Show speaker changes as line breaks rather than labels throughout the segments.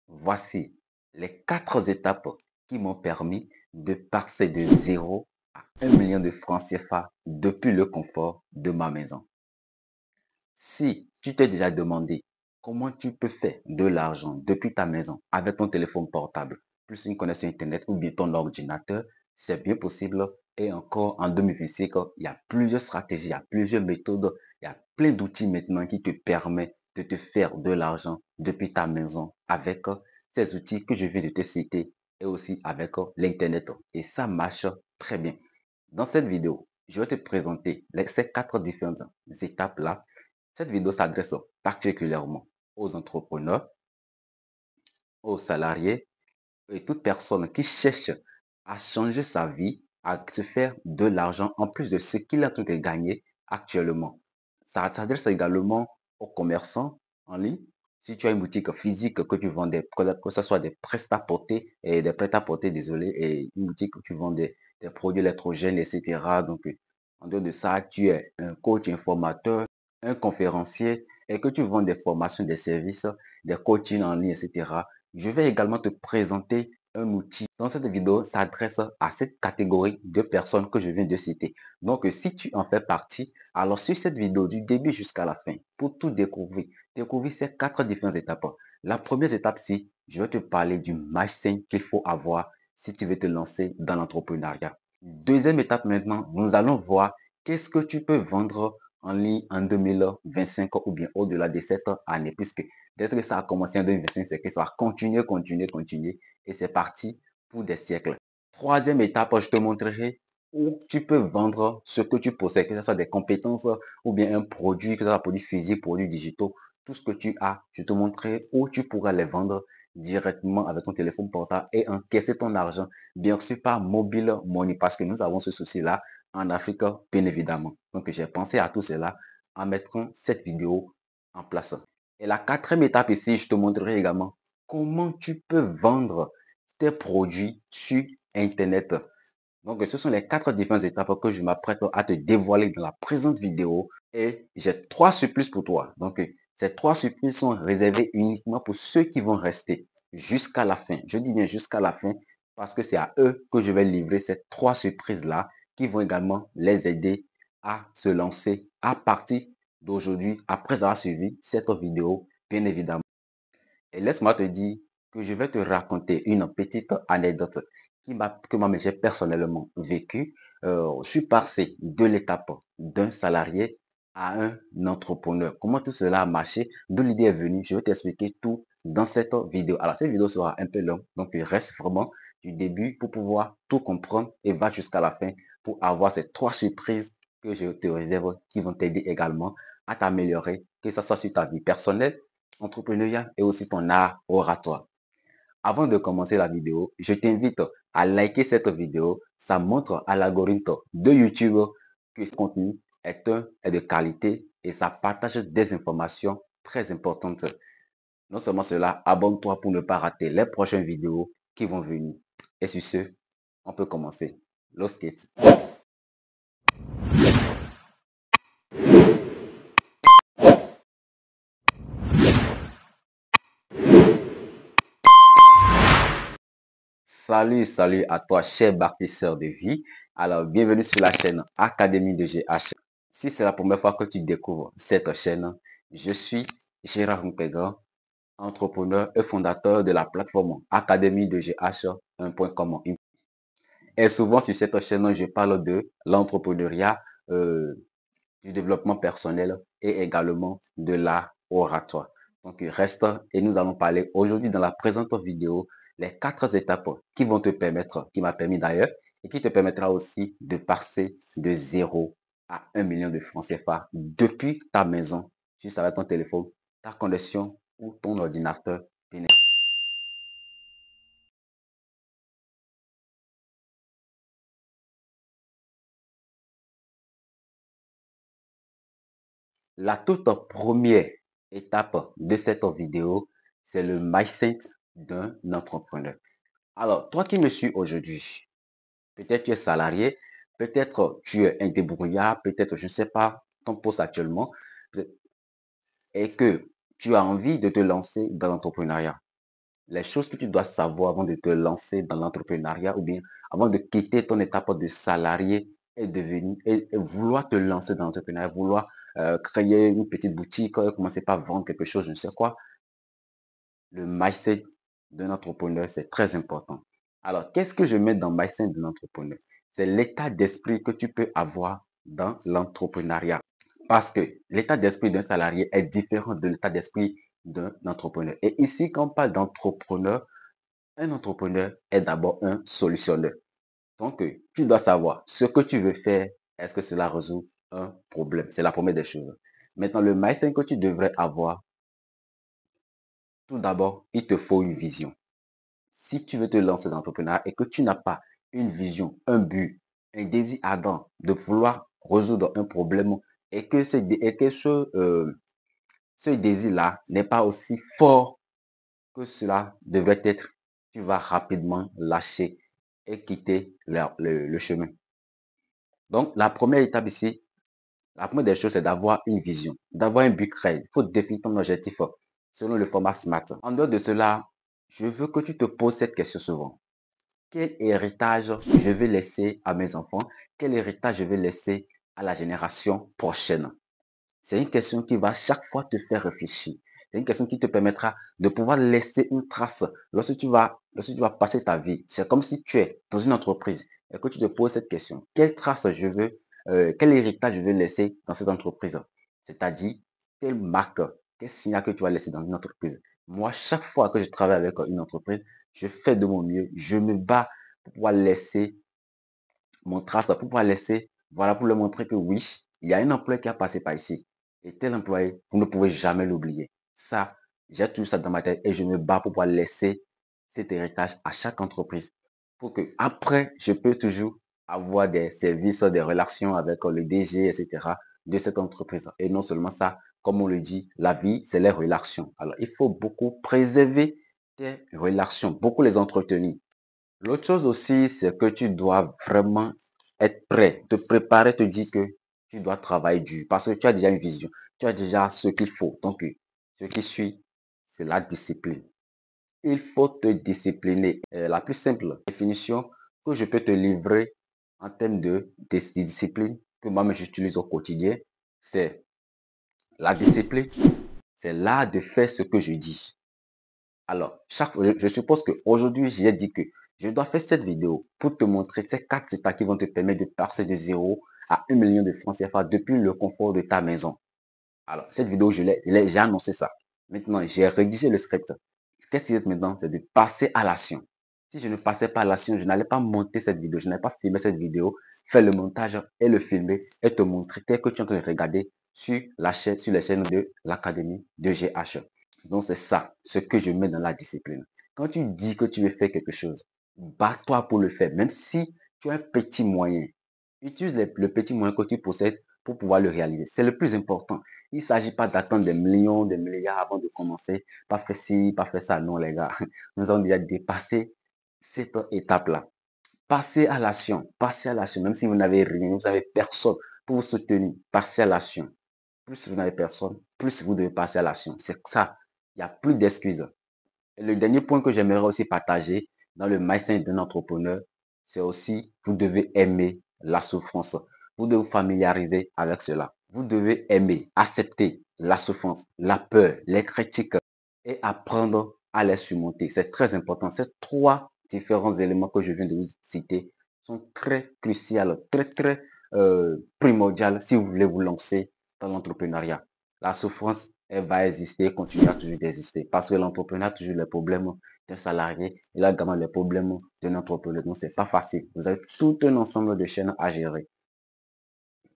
Voici les 4 étapes qui m'ont permis de passer de 0 à 1 million de francs CFA depuis le confort de ma maison. Si tu t'es déjà demandé comment tu peux faire de l'argent depuis ta maison avec ton téléphone portable, plus une connexion Internet ou bien ton ordinateur, c'est bien possible. Et encore en 2025, il y a plusieurs stratégies, il y a plusieurs méthodes, il y a plein d'outils maintenant qui te permettent de te faire de l'argent depuis ta maison avec ces outils que je viens de te citer et aussi avec l'Internet. Et ça marche très bien. Dans cette vidéo, je vais te présenter ces 4 différentes étapes-là. Cette vidéo s'adresse particulièrement aux entrepreneurs, aux salariés et toute personne qui cherche à changer sa vie, à se faire de l'argent en plus de ce qu'il est en train de gagner actuellement. Ça s'adresse également aux commerçants en ligne. Si tu as une boutique physique que tu vends que ce soit des prêt-à-porter et des prêt-à-porter, désolé, et une boutique où tu vends des produits électrogènes, etc. Donc, en dehors de ça, tu es un coach, un formateur, un conférencier et que tu vends des formations, des services, des coachings en ligne, etc. Je vais également te présenter un outil. Dans cette vidéo s'adresse à cette catégorie de personnes que je viens de citer. Donc, si tu en fais partie, alors sur cette vidéo du début jusqu'à la fin, pour tout découvrir ces 4 différentes étapes. La première étape, c'est je vais te parler du mindset qu'il faut avoir si tu veux te lancer dans l'entrepreneuriat. Deuxième étape maintenant, nous allons voir qu'est-ce que tu peux vendre en ligne en 2025 ou bien au-delà de cette année, puisque dès que ça a commencé en 2025, c'est que ça va continuer et c'est parti pour des siècles. Troisième étape, je te montrerai où tu peux vendre ce que tu possèdes, que ce soit des compétences ou bien un produit, que ce soit un produit physique, produits digitaux, tout ce que tu as, je te montrerai où tu pourras les vendre directement avec ton téléphone portable et encaisser ton argent, bien sûr par mobile money, parce que nous avons ce souci-là en Afrique, bien évidemment. Donc, j'ai pensé à tout cela en mettant cette vidéo en place. Et la quatrième étape ici, je te montrerai également comment tu peux vendre tes produits sur Internet. Donc, ce sont les 4 différentes étapes que je m'apprête à te dévoiler dans la présente vidéo. Et j'ai 3 surprises pour toi. Donc, ces 3 surprises sont réservées uniquement pour ceux qui vont rester jusqu'à la fin. Je dis bien jusqu'à la fin parce que c'est à eux que je vais livrer ces 3 surprises-là qui vont également les aider à se lancer à partir d'aujourd'hui après avoir suivi cette vidéo, bien évidemment. Et laisse-moi te dire que je vais te raconter une petite anecdote que moi j'ai personnellement vécu. Je suis passé de l'étape d'un salarié à un entrepreneur. Comment tout cela a marché, d'où l'idée est venue, je vais t'expliquer tout dans cette vidéo. Alors, cette vidéo sera un peu longue, donc il reste vraiment du début pour pouvoir tout comprendre et va jusqu'à la fin pour avoir ces 3 surprises que je te réserve qui vont t'aider également à t'améliorer, que ce soit sur ta vie personnelle, entrepreneuriat et aussi ton art oratoire. Avant de commencer la vidéo, je t'invite à liker cette vidéo. Ça montre à l'algorithme de YouTube que ce contenu est de qualité et ça partage des informations très importantes. Non seulement cela, abonne-toi pour ne pas rater les prochaines vidéos qui vont venir. Et sur ce, on peut commencer. Let's get. Salut à toi, cher bâtisseur de vie. Alors, bienvenue sur la chaîne Académie de GH. Si c'est la première fois que tu découvres cette chaîne, je suis Gérard Mpega, entrepreneur et fondateur de la plateforme Académie de GH 1.com. Et souvent sur cette chaîne, je parle de l'entrepreneuriat, du développement personnel et également de l'art oratoire. Donc, reste et nous allons parler aujourd'hui dans la présente vidéo les 4 étapes qui vont te permettre, qui m'a permis d'ailleurs, et qui te permettra aussi de passer de 0 à 1 million de francs CFA depuis ta maison, juste avec ton téléphone, ta connexion ou ton ordinateur. La toute première étape de cette vidéo, c'est le mindset d'un entrepreneur. Alors, toi qui me suis aujourd'hui, peut-être tu es salarié, peut-être tu es un débrouillard, peut-être je ne sais pas ton poste actuellement, et que tu as envie de te lancer dans l'entrepreneuriat. les choses que tu dois savoir avant de te lancer dans l'entrepreneuriat ou bien avant de quitter ton étape de salarié et devenir et vouloir te lancer dans l'entrepreneuriat, vouloir créer une petite boutique, commencer par vendre quelque chose, je ne sais quoi. Le mindset d'un entrepreneur, c'est très important. Alors, qu'est-ce que je mets dans le mindset d'un entrepreneur? C'est l'état d'esprit que tu peux avoir dans l'entrepreneuriat. Parce que l'état d'esprit d'un salarié est différent de l'état d'esprit d'un entrepreneur. Et ici, quand on parle d'entrepreneur, un entrepreneur est d'abord un solutionneur. Donc, tu dois savoir ce que tu veux faire. Est-ce que cela résout un problème? C'est la première des choses. Maintenant, le mindset que tu devrais avoir, tout d'abord, il te faut une vision. Si tu veux te lancer dans l'entrepreneuriat et que tu n'as pas une vision, un but, un désir ardent de vouloir résoudre un problème et que ce désir-là n'est pas aussi fort que cela devrait être, tu vas rapidement lâcher et quitter le chemin. Donc, la première étape ici, la première des choses, c'est d'avoir une vision, d'avoir un but clair. Il faut définir ton objectif selon le format SMART. En dehors de cela, je veux que tu te poses cette question souvent. Quel héritage je vais laisser à mes enfants? Quel héritage je vais laisser à la génération prochaine? C'est une question qui va chaque fois te faire réfléchir. C'est une question qui te permettra de pouvoir laisser une trace lorsque tu vas passer ta vie. C'est comme si tu es dans une entreprise et que tu te poses cette question. Quelle trace je veux, quel héritage je veux laisser dans cette entreprise? C'est-à-dire, quelle marque, quel signal que tu vas laisser dans une entreprise? Moi, chaque fois que je travaille avec une entreprise, je fais de mon mieux. Je me bats pour pouvoir laisser mon trace, pour pouvoir laisser, voilà, pour leur montrer que oui, il y a un employé qui a passé par ici. Et tel employé, vous ne pouvez jamais l'oublier. Ça, j'ai tout ça dans ma tête et je me bats pour pouvoir laisser cet héritage à chaque entreprise. Pour que après, je peux toujours avoir des services, des relations avec le DG, etc. de cette entreprise. Et non seulement ça, comme on le dit, la vie, c'est les relations. Alors, il faut beaucoup préserver tes relations, beaucoup les entretenir. L'autre chose aussi, c'est que tu dois vraiment être prêt, te préparer, te dire que tu dois travailler dur parce que tu as déjà une vision, tu as déjà ce qu'il faut. Donc, ce qui suit, c'est la discipline. Il faut te discipliner. La plus simple définition que je peux te livrer en termes de discipline que moi-même j'utilise au quotidien, c'est la discipline, c'est l'art de faire ce que je dis. Alors, je suppose qu'aujourd'hui, j'ai dit que je dois faire cette vidéo pour te montrer ces 4 étapes qui vont te permettre de passer de 0 à 1 million de francs CFA depuis le confort de ta maison. Alors, cette vidéo, j'ai annoncé ça. Maintenant, j'ai rédigé le script. Qu'est-ce qu'il y a maintenant? C'est de passer à l'action. Si je ne passais pas à l'action, je n'allais pas monter cette vidéo, je n'allais pas filmer cette vidéo, faire le montage et le filmer et te montrer tel que tu es en train de regarder sur sur les chaînes de l'Académie de GH. Donc, c'est ça, ce que je mets dans la discipline. Quand tu dis que tu veux faire quelque chose, bats-toi pour le faire, même si tu as un petit moyen. Utilise le petit moyen que tu possèdes pour pouvoir le réaliser. C'est le plus important. Il ne s'agit pas d'attendre des millions, des milliards avant de commencer. Pas faire ci, pas faire ça. Non, les gars. Nous avons déjà dépassé cette étape-là. Passez à l'action. Passez à l'action. Même si vous n'avez rien, vous n'avez personne pour vous soutenir. Passez à l'action. Plus vous n'avez personne, plus vous devez passer à l'action. C'est ça. Il n'y a plus d'excuses. Et le dernier point que j'aimerais aussi partager dans le mindset d'un entrepreneur, c'est aussi, vous devez aimer la souffrance. Vous devez vous familiariser avec cela. Vous devez aimer, accepter la souffrance, la peur, les critiques et apprendre à les surmonter. C'est très important. Ces 3 différents éléments que je viens de vous citer sont très cruciaux, très primordiaux si vous voulez vous lancer dans l'entrepreneuriat. La souffrance, elle va exister, continuer à toujours exister. Parce que l'entrepreneur a toujours les problèmes d'un salarié, il a également les problèmes d'un entrepreneur. Donc, c'est pas facile. Vous avez tout un ensemble de chaînes à gérer.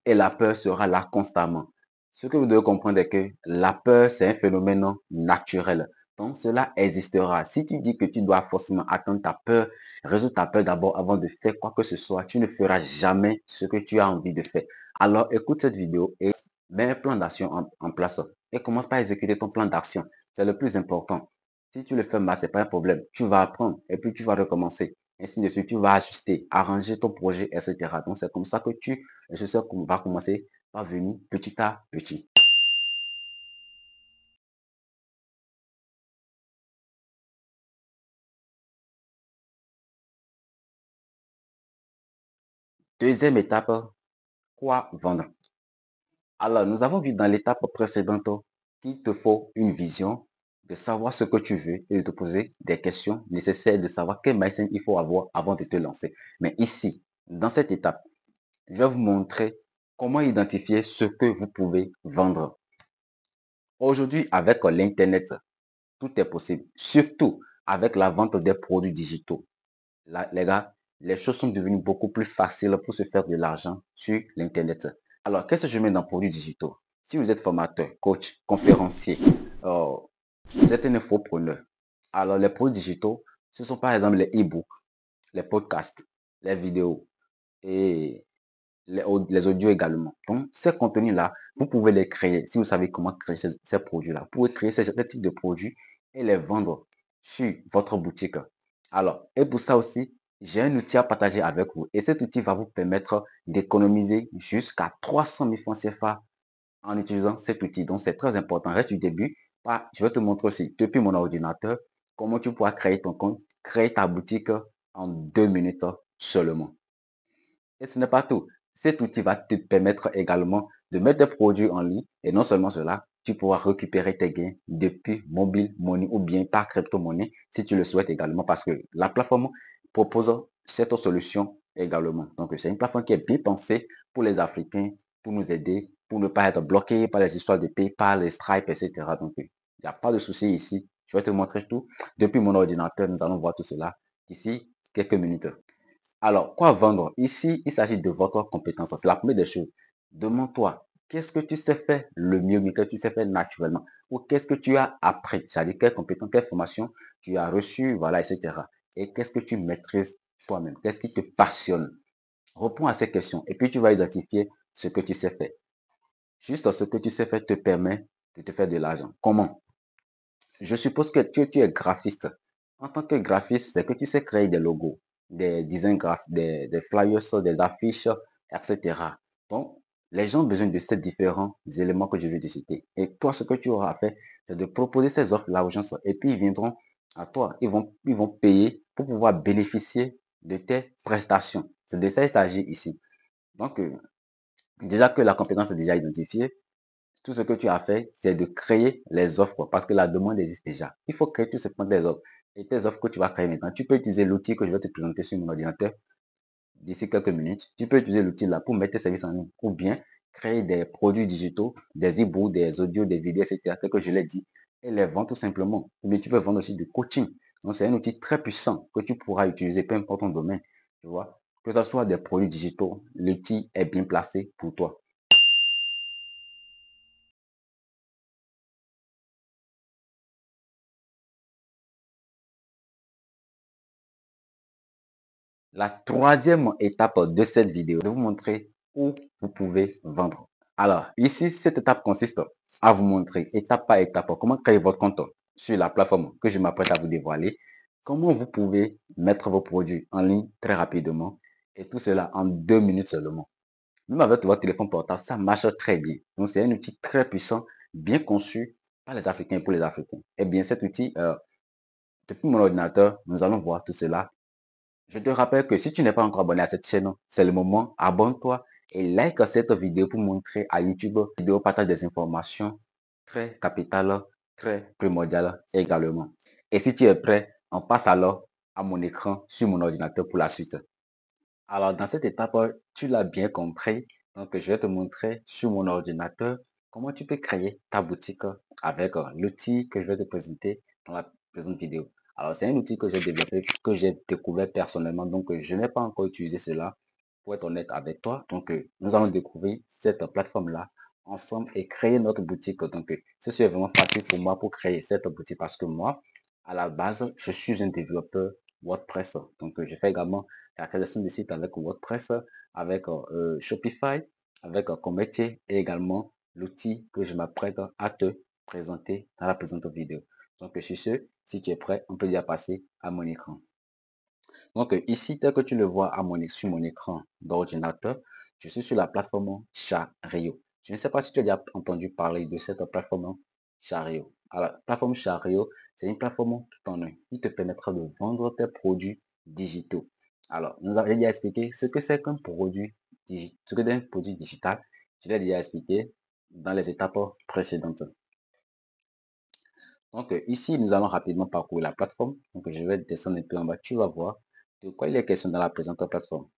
Et la peur sera là constamment. Ce que vous devez comprendre est que la peur, c'est un phénomène naturel. Donc, cela existera. Si tu dis que tu dois forcément attendre ta peur, résoudre ta peur d'abord avant de faire quoi que ce soit, tu ne feras jamais ce que tu as envie de faire. Alors, écoute cette vidéo et mets un plan d'action en place. Et commence par exécuter ton plan d'action. C'est le plus important. Si tu le fais mal, ce n'est pas un problème. Tu vas apprendre et puis tu vas recommencer. Ainsi de suite, tu vas ajuster, arranger ton projet, etc. Donc, c'est comme ça que je sais qu'on va commencer par venir petit à petit. Deuxième étape, quoi vendre? Alors, nous avons vu dans l'étape précédente qu'il te faut une vision, de savoir ce que tu veux et de te poser des questions nécessaires, de savoir quel mindset il faut avoir avant de te lancer. Mais ici, dans cette étape, je vais vous montrer comment identifier ce que vous pouvez vendre. Aujourd'hui, avec l'Internet, tout est possible, surtout avec la vente des produits digitaux. Là, les gars, les choses sont devenues beaucoup plus faciles pour se faire de l'argent sur l'Internet. Alors, qu'est-ce que je mets dans produits digitaux? Si vous êtes formateur, coach, conférencier, euh, vous êtes un infopreneur. Alors, les produits digitaux, ce sont par exemple les e-books, les podcasts, les vidéos et les audios également. Donc, ces contenus-là, vous pouvez les créer si vous savez comment créer ces produits-là. Vous pouvez créer ce type de produits et les vendre sur votre boutique. Alors, et pour ça aussi, j'ai un outil à partager avec vous. Et cet outil va vous permettre d'économiser jusqu'à 300 000 francs CFA en utilisant cet outil. Donc, c'est très important. Reste du début. Je vais te montrer aussi, depuis mon ordinateur, comment tu pourras créer ton compte, créer ta boutique en 2 minutes seulement. Et ce n'est pas tout. Cet outil va te permettre également de mettre des produits en ligne. Et non seulement cela, tu pourras récupérer tes gains depuis mobile money ou bien par crypto-monnaie si tu le souhaites également parce que la plateforme propose cette solution également. Donc, c'est une plateforme qui est bien pensée pour les Africains, pour nous aider, pour ne pas être bloqués par les histoires de PayPal, les Stripe, etc. Donc, il n'y a pas de souci ici. Je vais te montrer tout. Depuis mon ordinateur, nous allons voir tout cela d'ici quelques minutes. Alors, quoi vendre? Ici, il s'agit de votre compétence. C'est la première des choses. Demande-toi, qu'est-ce que tu sais faire le mieux, mais que tu sais faire naturellement? Ou qu'est-ce que tu as appris? C'est-à-dire, quelle compétence, quelle formation tu as reçue, voilà, etc. Et qu'est-ce que tu maîtrises toi-même? Qu'est-ce qui te passionne? Réponds à ces questions et puis tu vas identifier ce que tu sais faire. Juste ce que tu sais faire te permet de te faire de l'argent. Comment? Je suppose que tu es graphiste. En tant que graphiste, c'est que tu sais créer des logos, des designs graphiques, des flyers, des affiches, etc. Donc, les gens ont besoin de ces différents éléments que je vais te citer. Et toi, ce que tu auras à faire, c'est de proposer ces offres-là aux gens. Et puis, ils viendront à toi. Ils vont payer pour pouvoir bénéficier de tes prestations. C'est de ça qu'il s'agit ici. Donc, déjà que la compétence est déjà identifiée, tout ce que tu as fait, c'est de créer les offres parce que la demande existe déjà. Il faut créer tout simplement des offres. Et tes offres que tu vas créer maintenant, tu peux utiliser l'outil que je vais te présenter sur mon ordinateur d'ici quelques minutes. Tu peux utiliser l'outil là pour mettre tes services en ligne ou bien créer des produits digitaux, des e-books, des audios, des vidéos, etc. tel que je l'ai dit, et les vendre tout simplement. Ou bien tu peux vendre aussi du coaching. Donc, c'est un outil très puissant que tu pourras utiliser, peu importe ton domaine. Tu vois, que ce soit des produits digitaux, l'outil est bien placé pour toi. La troisième étape de cette vidéo, de vous montrer où vous pouvez vendre. Alors, ici, cette étape consiste à vous montrer étape par étape comment créer votre compte sur la plateforme que je m'apprête à vous dévoiler, comment vous pouvez mettre vos produits en ligne très rapidement et tout cela en 2 minutes seulement. Même avec votre téléphone portable, ça marche très bien. Donc, c'est un outil très puissant, bien conçu par les Africains et pour les Africains. Eh bien, cet outil, depuis mon ordinateur, nous allons voir tout cela. Je te rappelle que si tu n'es pas encore abonné à cette chaîne, c'est le moment, abonne-toi et like cette vidéo pour montrer à YouTube vidéo partage des informations très capitales, très primordiales également. Et si tu es prêt, on passe alors à mon écran sur mon ordinateur pour la suite. Alors, dans cette étape, tu l'as bien compris. Donc, je vais te montrer sur mon ordinateur comment tu peux créer ta boutique avec l'outil que je vais te présenter dans la présente vidéo. Alors, c'est un outil que j'ai développé, que j'ai découvert personnellement. Donc, je n'ai pas encore utilisé cela pour être honnête avec toi. Donc, nous allons découvrir cette plateforme-là ensemble et créer notre boutique. Donc, ceci est vraiment facile pour moi pour créer cette boutique parce que moi, à la base, je suis un développeur WordPress. Donc, je fais également la création de sites avec WordPress, avec Shopify, avec Cometti et également l'outil que je m'apprête à te présenter dans la présente vidéo. Donc, sur ce, si tu es prêt, on peut déjà passer à mon écran. Donc, ici, tel que tu le vois sur mon écran d'ordinateur, je suis sur la plateforme Chariot. Je ne sais pas si tu as déjà entendu parler de cette plateforme Chariot. Alors, la plateforme Chariot, c'est une plateforme tout en un qui te permettra de vendre tes produits digitaux. Alors, nous avons déjà expliqué ce que c'est qu'un produit, ce que c'est un produit digital. Je l'ai déjà expliqué dans les étapes précédentes. Donc, ici, nous allons rapidement parcourir la plateforme. Donc, je vais descendre un peu en bas. Tu vas voir de quoi il est question dans la présente plateforme.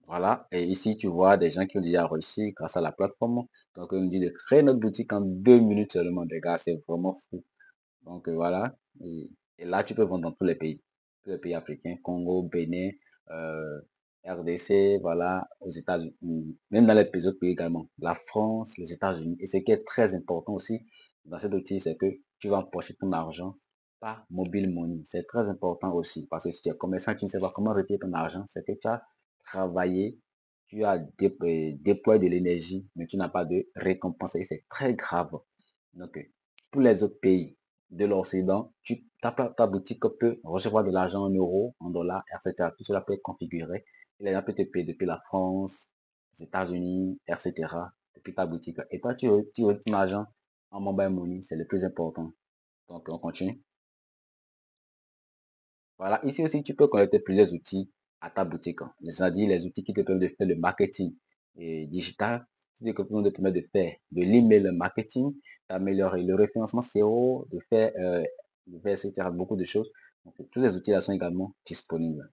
Voilà. Et ici, tu vois des gens qui ont déjà réussi grâce à la plateforme. Donc, on nous dit de créer notre boutique en 2 minutes seulement. Les gars, c'est vraiment fou. Donc, voilà. Et là, tu peux vendre dans tous les pays africains, Congo, Bénin, euh, RDC, voilà, aux États-Unis, même dans les autres pays également, la France, les États-Unis. Et ce qui est très important aussi dans cet outil, c'est que tu vas empocher ton argent par mobile money. C'est très important aussi parce que si tu es commerçant, tu ne sais pas comment retirer ton argent, c'est que tu as travaillé, tu as déployé de l'énergie, mais tu n'as pas de récompense et c'est très grave. Donc, tous les autres pays de l'Occident, ta boutique peut recevoir de l'argent en euros, en dollars, etc. Tout cela peut être configuré. Et les gens peuvent te payer depuis la France, les États-Unis, etc. Depuis ta boutique. Et toi, tu retires ton argent en mobile money, c'est le plus important. Donc, on continue. Voilà, ici aussi, tu peux connecter plusieurs outils à ta boutique. C'est-à-dire les outils qui te permettent de faire le marketing digital, qui te permettent de faire de l'email marketing, d'améliorer le référencement SEO, de faire, etc. Beaucoup de choses. Donc, tous ces outils-là sont également disponibles.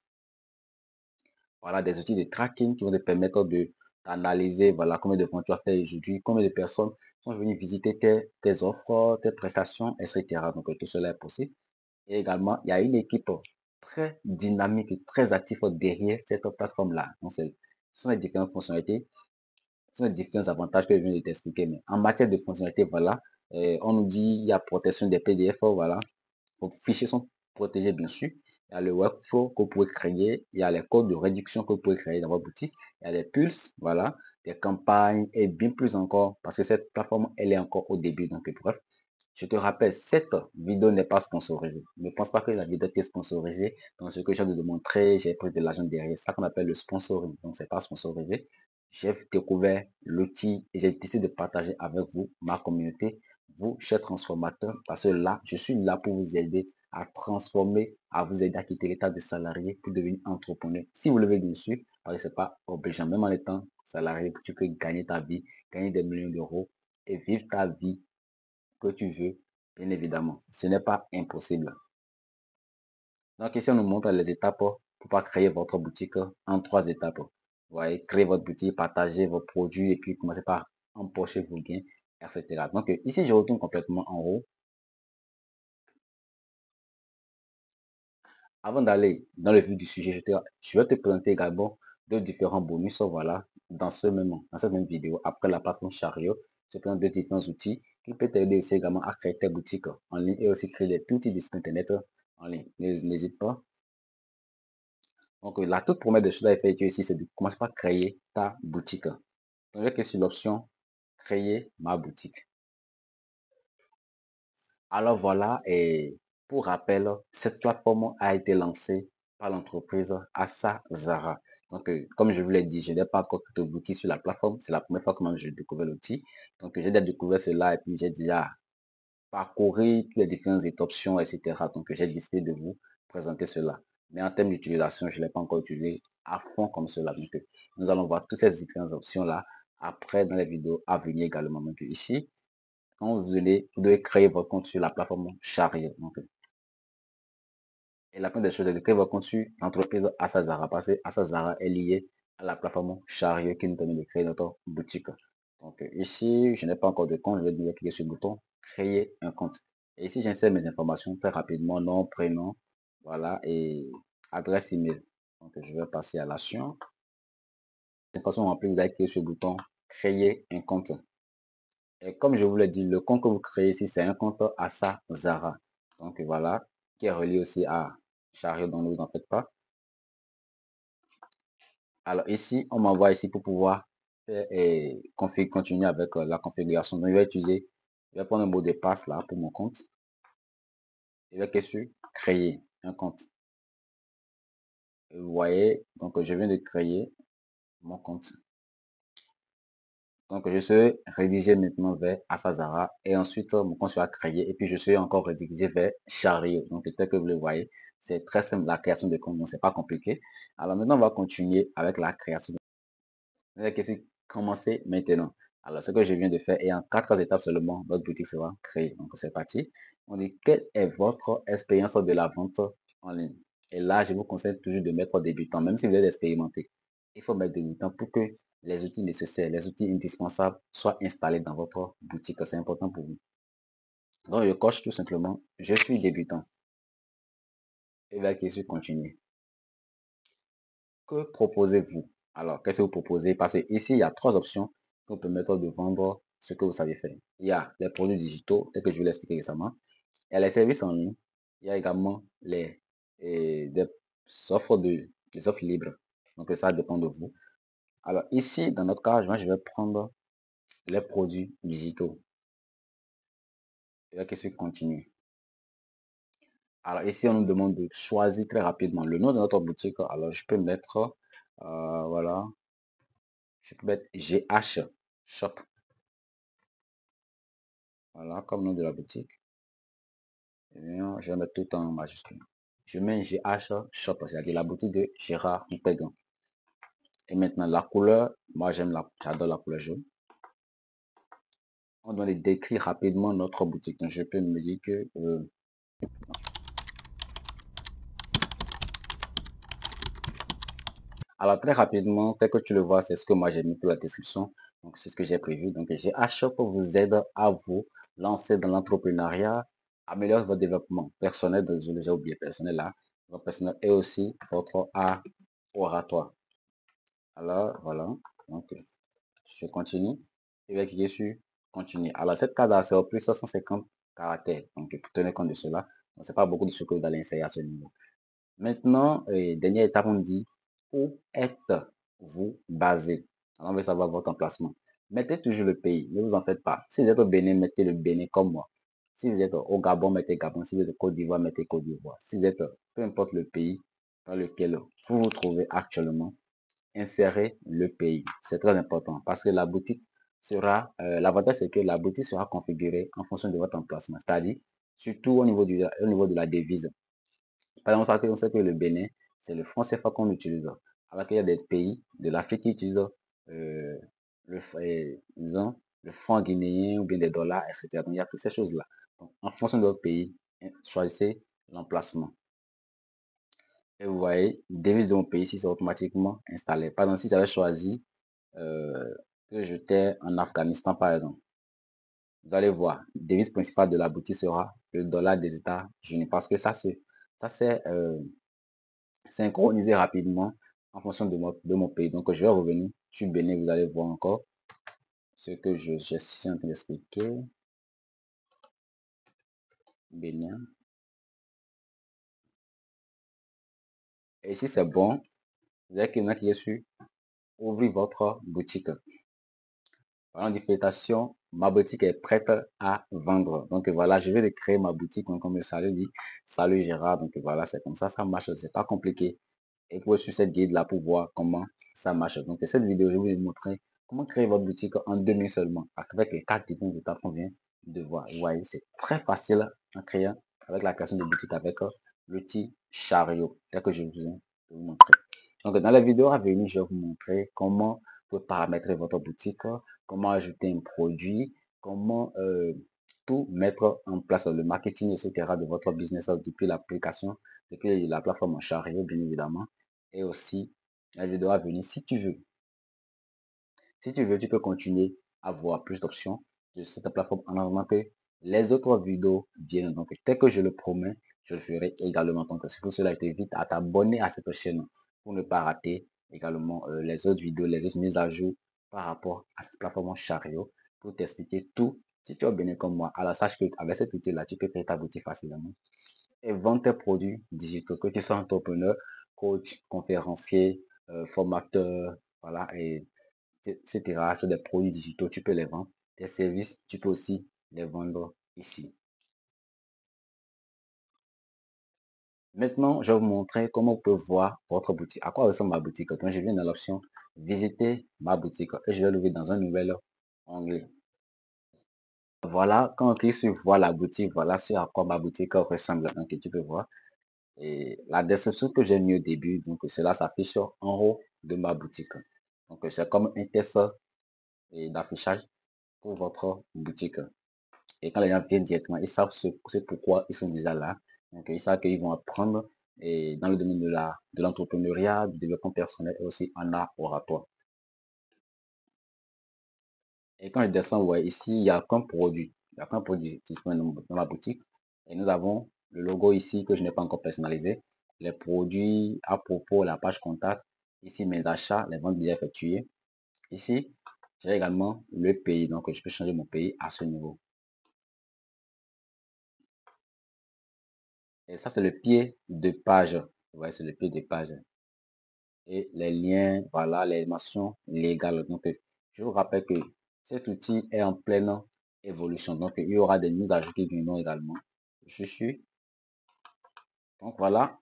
Voilà, des outils de tracking qui vont te permettre d'analyser, voilà, combien de ventes tu as fait aujourd'hui, combien de personnes sont venues visiter tes offres, tes prestations, etc. Donc, tout cela est possible. Et également, il y a une équipe très dynamique et très active derrière cette plateforme-là. Donc, ce sont les différentes fonctionnalités, ce sont les différents avantages que je viens de t'expliquer. Mais en matière de fonctionnalité, voilà, on nous dit il y a protection des PDF, voilà. Vos fichiers sont protégés, bien sûr. Il y a le workflow que vous pouvez créer, il y a les codes de réduction que vous pouvez créer dans votre boutique, il y a des pulses, voilà, des campagnes et bien plus encore, parce que cette plateforme, elle est encore au début. Donc, bref, je te rappelle, cette vidéo n'est pas sponsorisée. Ne pense pas que la vidéo est sponsorisée. Dans ce que je viens de montrer, j'ai pris de l'argent derrière. C'est ça qu'on appelle le sponsoring. Donc, c'est pas sponsorisé. J'ai découvert l'outil et j'ai décidé de partager avec vous, ma communauté, vous, chers transformateurs, parce que là, je suis là pour vous aider à transformer, à vous aider à quitter l'état de salarié pour devenir entrepreneur. Si vous le voulez, bien sûr, parce que c'est pas obligeant. Même en étant salarié, tu peux gagner ta vie, gagner des millions d'euros et vivre ta vie que tu veux, bien évidemment. Ce n'est pas impossible. Donc ici, on nous montre les étapes pour pouvoir créer votre boutique en 3 étapes. Vous voyez, créer votre boutique, partager vos produits et puis commencer par empocher vos gains, etc. Donc ici, je retourne complètement en haut. Avant d'aller dans le vif du sujet, je vais te présenter également deux différents bonus, voilà, dans cette même vidéo. Après la plateforme Chariot, je te présente deux différents outils qui peuvent t'aider aussi également à créer tes boutiques en ligne et aussi créer des outils de site internet en ligne. N'hésite pas. Donc, la toute première des choses à effectuer ici, c'est de commencer par créer ta boutique. Donc, je vais cliquer sur l'option créer ma boutique. Alors voilà, et pour rappel, cette plateforme a été lancée par l'entreprise Assa Zara. Donc, comme je vous l'ai dit, je n'ai pas encore tout boutique sur la plateforme. C'est la première fois que je découvre l'outil. Donc, j'ai déjà découvert cela et puis j'ai déjà parcouru toutes les différentes options, etc. Donc, j'ai décidé de vous présenter cela. Mais en termes d'utilisation, je ne l'ai pas encore utilisé à fond comme cela. Donc, nous allons voir toutes ces différentes options-là après dans les vidéos à venir également. Donc, ici, quand vous devez créer votre compte sur la plateforme Chariot. Donc, et la première des choses, c'est de créer votre compte sur l'entreprise Asazara parce que Asazara est lié à la plateforme Chariot qui nous permet de créer notre boutique. Donc, ici, je n'ai pas encore de compte. Je vais devoir cliquer sur le bouton créer un compte. Et ici, j'insère mes informations très rapidement, nom, prénom, voilà, et adresse email. Donc, je vais passer à l'action. De toute façon, remplies, vous allez cliquer sur le bouton créer un compte. Et comme je vous l'ai dit, le compte que vous créez ici, c'est un compte Assa Zara. Donc voilà, qui est relié aussi à Chariot, donc ne vous en faites pas. Alors ici, on m'envoie ici pour pouvoir faire et continuer avec la configuration. Donc je vais prendre un mot de passe là pour mon compte. Je vais cliquer sur créer un compte. Et vous voyez, donc je viens de créer mon compte. Donc, je serai rédigé maintenant vers Asazara et ensuite, mon compte sera créé et puis je serai encore rédigé vers Chariot. Donc, tel que vous le voyez, c'est très simple, la création de compte, donc c'est pas compliqué. Alors, maintenant, on va continuer avec la création de compte. La question, commencer maintenant. Alors, ce que je viens de faire et en 4 étapes seulement, votre boutique sera créée. Donc, c'est parti. On dit, quelle est votre expérience de la vente en ligne? Et là, je vous conseille toujours de mettre débutant, même si vous êtes expérimenté. Il faut mettre débutant pour que les outils nécessaires, les outils indispensables soient installés dans votre boutique. C'est important pour vous. Donc, je coche tout simplement, je suis débutant. Et la question continue. Que proposez-vous? Alors, qu'est-ce que vous proposez? Parce que ici, il y a 3 options pour permettre de vendre ce que vous savez faire. Il y a les produits digitaux, tel que je vous l'ai expliqué récemment. Il y a les services en ligne. Il y a également des des offres libres. Donc, ça dépend de vous. Alors, ici, dans notre cas, moi, je vais prendre les produits digitaux. Et la question continue. Alors, ici, on nous demande de choisir très rapidement le nom de notre boutique. Alors, je peux mettre, voilà, je peux mettre GH Shop. Voilà, comme nom de la boutique. Et bien, je vais mettre tout en majuscule. Je mets GH Shop, c'est-à-dire la boutique de Gérard Pégan. Et maintenant, la couleur, moi, j'adore la couleur jaune. On doit décrire rapidement notre boutique. Donc, je peux me dire que alors, très rapidement, tel que tu le vois, c'est ce que moi j'ai mis pour la description. Donc, c'est ce que j'ai prévu. Donc, GH vous aide à vous lancer dans l'entrepreneuriat, améliorer votre développement personnel, désolé, j'ai oublié personnel là, votre personnel et aussi votre art oratoire. Alors, voilà. Donc, je continue. Je vais cliquer sur continuer. Alors, cette case c'est au plus 150 caractères. Donc, pour tenir compte de cela, ce n'est pas beaucoup de ce que vous allez insérer à ce niveau. Maintenant, dernière étape, on dit où êtes-vous basé? Alors, on veut savoir votre emplacement. Mettez toujours le pays, ne vous en faites pas. Si vous êtes au Bénin, mettez le Bénin comme moi. Si vous êtes au Gabon, mettez Gabon. Si vous êtes au Côte d'Ivoire, mettez Côte d'Ivoire. Si vous êtes, peu importe le pays dans lequel vous vous trouvez actuellement, insérez le pays. C'est très important parce que la boutique sera, l'avantage c'est que la boutique sera configurée en fonction de votre emplacement, c'est-à-dire surtout au niveau de la devise. Par exemple, on sait que le Bénin, c'est le franc CFA qu'on utilise. Alors qu'il y a des pays de l'Afrique qui utilisent disons, le franc guinéen ou bien des dollars, etc. Donc, il y a toutes ces choses-là. En fonction de votre pays, choisissez l'emplacement. Et vous voyez, devise de mon pays ici, c'est automatiquement installé. Par exemple, si j'avais choisi que j'étais en Afghanistan, par exemple, vous allez voir, devise principale de la boutique sera le dollar des États-Unis parce que ça c'est synchroniser rapidement en fonction de mon pays. Donc, je vais revenir sur Bénin. Vous allez voir encore ce que je suis en train d'expliquer. Bénin. Et ici, c'est bon. Vous avez quelqu'un qui est sur ouvrir votre boutique. Voilà, dit félicitations, ma boutique est prête à vendre. Donc voilà, je vais créer ma boutique. Donc, comme le salut dit, salut Gérard. Donc voilà, c'est comme ça marche. C'est pas compliqué. Et vous suivre cette guide-là pour voir comment ça marche. Donc, cette vidéo, je vais vous montrer comment créer votre boutique en 2 minutes seulement avec les 4 différentes étapes qu'on vient de voir. Vous voyez, c'est très facile à créer avec la création de boutique avec l'outil Chariot, tel que je vous ai montré. Donc, dans la vidéo à venir, je vais vous montrer comment vous paramétrer votre boutique, comment ajouter un produit, comment tout mettre en place, le marketing, etc. de votre business depuis l'application, depuis la plateforme Chariot, bien évidemment. Et aussi, la vidéo à venir, si tu veux, tu peux continuer à voir plus d'options de cette plateforme en attendant que les autres vidéos viennent. Donc, dès que je le promets, je le ferai également. Donc, c'est pour cela que je t'invite à t'abonner à cette chaîne pour ne pas rater également les autres vidéos, les autres mises à jour par rapport à cette plateforme Chariot pour t'expliquer tout. Si tu es béni comme moi, alors sache qu'avec cet outil-là, tu peux créer ta boutique facilement et vendre tes produits digitaux, que tu sois entrepreneur, coach, conférencier, formateur, voilà, et etc. Sur des produits digitaux, tu peux les vendre. Tes services, tu peux aussi les vendre ici. Maintenant, je vais vous montrer comment vous pouvez voir votre boutique. À quoi ressemble ma boutique? Donc, je viens dans l'option visiter ma boutique et je vais l'ouvrir dans un nouvel onglet. Voilà, quand on clique sur voir la boutique, voilà ce à quoi ma boutique ressemble. Donc, tu peux voir. Et la description que j'ai mis au début, donc cela s'affiche en haut de ma boutique. Donc, c'est comme un test d'affichage pour votre boutique. Et quand les gens viennent directement, ils savent ce pourquoi ils sont déjà là. Donc, ils savent qu'ils vont apprendre et dans le domaine de l'entrepreneuriat, du développement personnel et aussi en art oratoire. Et quand je descends, ouais, ici, il n'y a qu'un produit. Il n'y a qu'un produit disponible dans la boutique. Et nous avons le logo ici que je n'ai pas encore personnalisé. Les produits à propos, la page contact. Ici, mes achats, les ventes déjà effectuées. Ici, j'ai également le pays. Donc, je peux changer mon pays à ce niveau. Et ça, c'est le pied de page. Ouais, c'est le pied de page. Et les liens, voilà, les mentions légales. Donc, je vous rappelle que cet outil est en pleine évolution. Donc, il y aura des mises à jour qui viendront également. Je suis. Donc, voilà,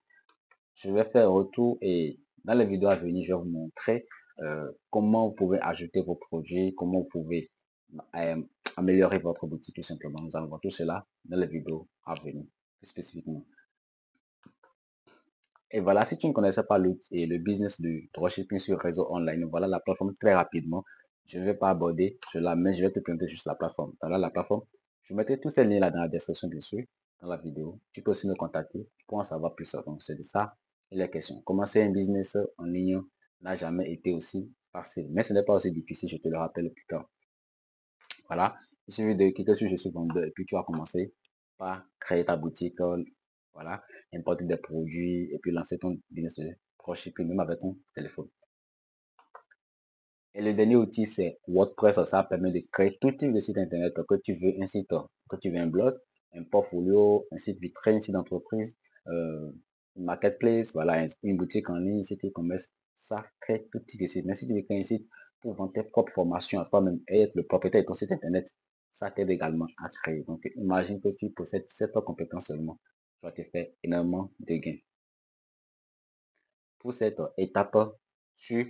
je vais faire retour et dans les vidéos à venir, je vais vous montrer comment vous pouvez ajouter vos produits, comment vous pouvez euh, améliorer votre boutique tout simplement. Nous allons voir tout cela dans les vidéos à venir, plus spécifiquement. Et voilà, si tu ne connaissais pas le business du dropshipping sur réseau online, voilà la plateforme très rapidement. Je ne vais pas aborder cela, mais je vais te présenter juste la plateforme. Voilà la plateforme. Je mettrai tous ces liens-là dans la description dessus, dans la vidéo. Tu peux aussi me contacter pour en savoir plus. Donc, c'est de ça et les questions. Commencer un business en ligne n'a jamais été aussi facile, mais ce n'est pas aussi difficile, je te le rappelle plus tard. Voilà, il suffit de cliquer sur Je suis vendeur et puis tu vas commencer par créer ta boutique, voilà, importer des produits et puis lancer ton business de dropshipping même avec ton téléphone. Et le dernier outil, c'est WordPress. Ça permet de créer tout type de site internet que tu veux, un site, que tu veux un blog, un portfolio, un site vitrine, un site d'entreprise, une marketplace, voilà, une boutique en ligne, un site e-commerce. Ça crée tout type de site. Mais si tu veux créer un site pour vendre tes propres formations à toi-même et être le propriétaire de ton site internet, ça t'aide également à créer. Donc, imagine que tu possèdes cette compétence seulement. Ça va te faire énormément de gains. Pour cette étape sur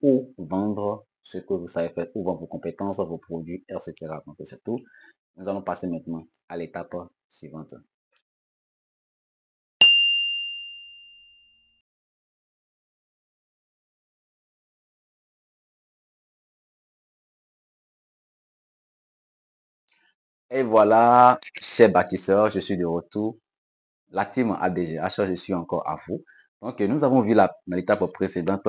où vendre ce que vous savez faire, où vendre vos compétences, vos produits, etc. Donc, c'est tout. Nous allons passer maintenant à l'étape suivante. Et voilà, chers bâtisseurs, je suis de retour. La team ADGH, je suis encore à vous. Donc, nous avons vu l'étape précédente,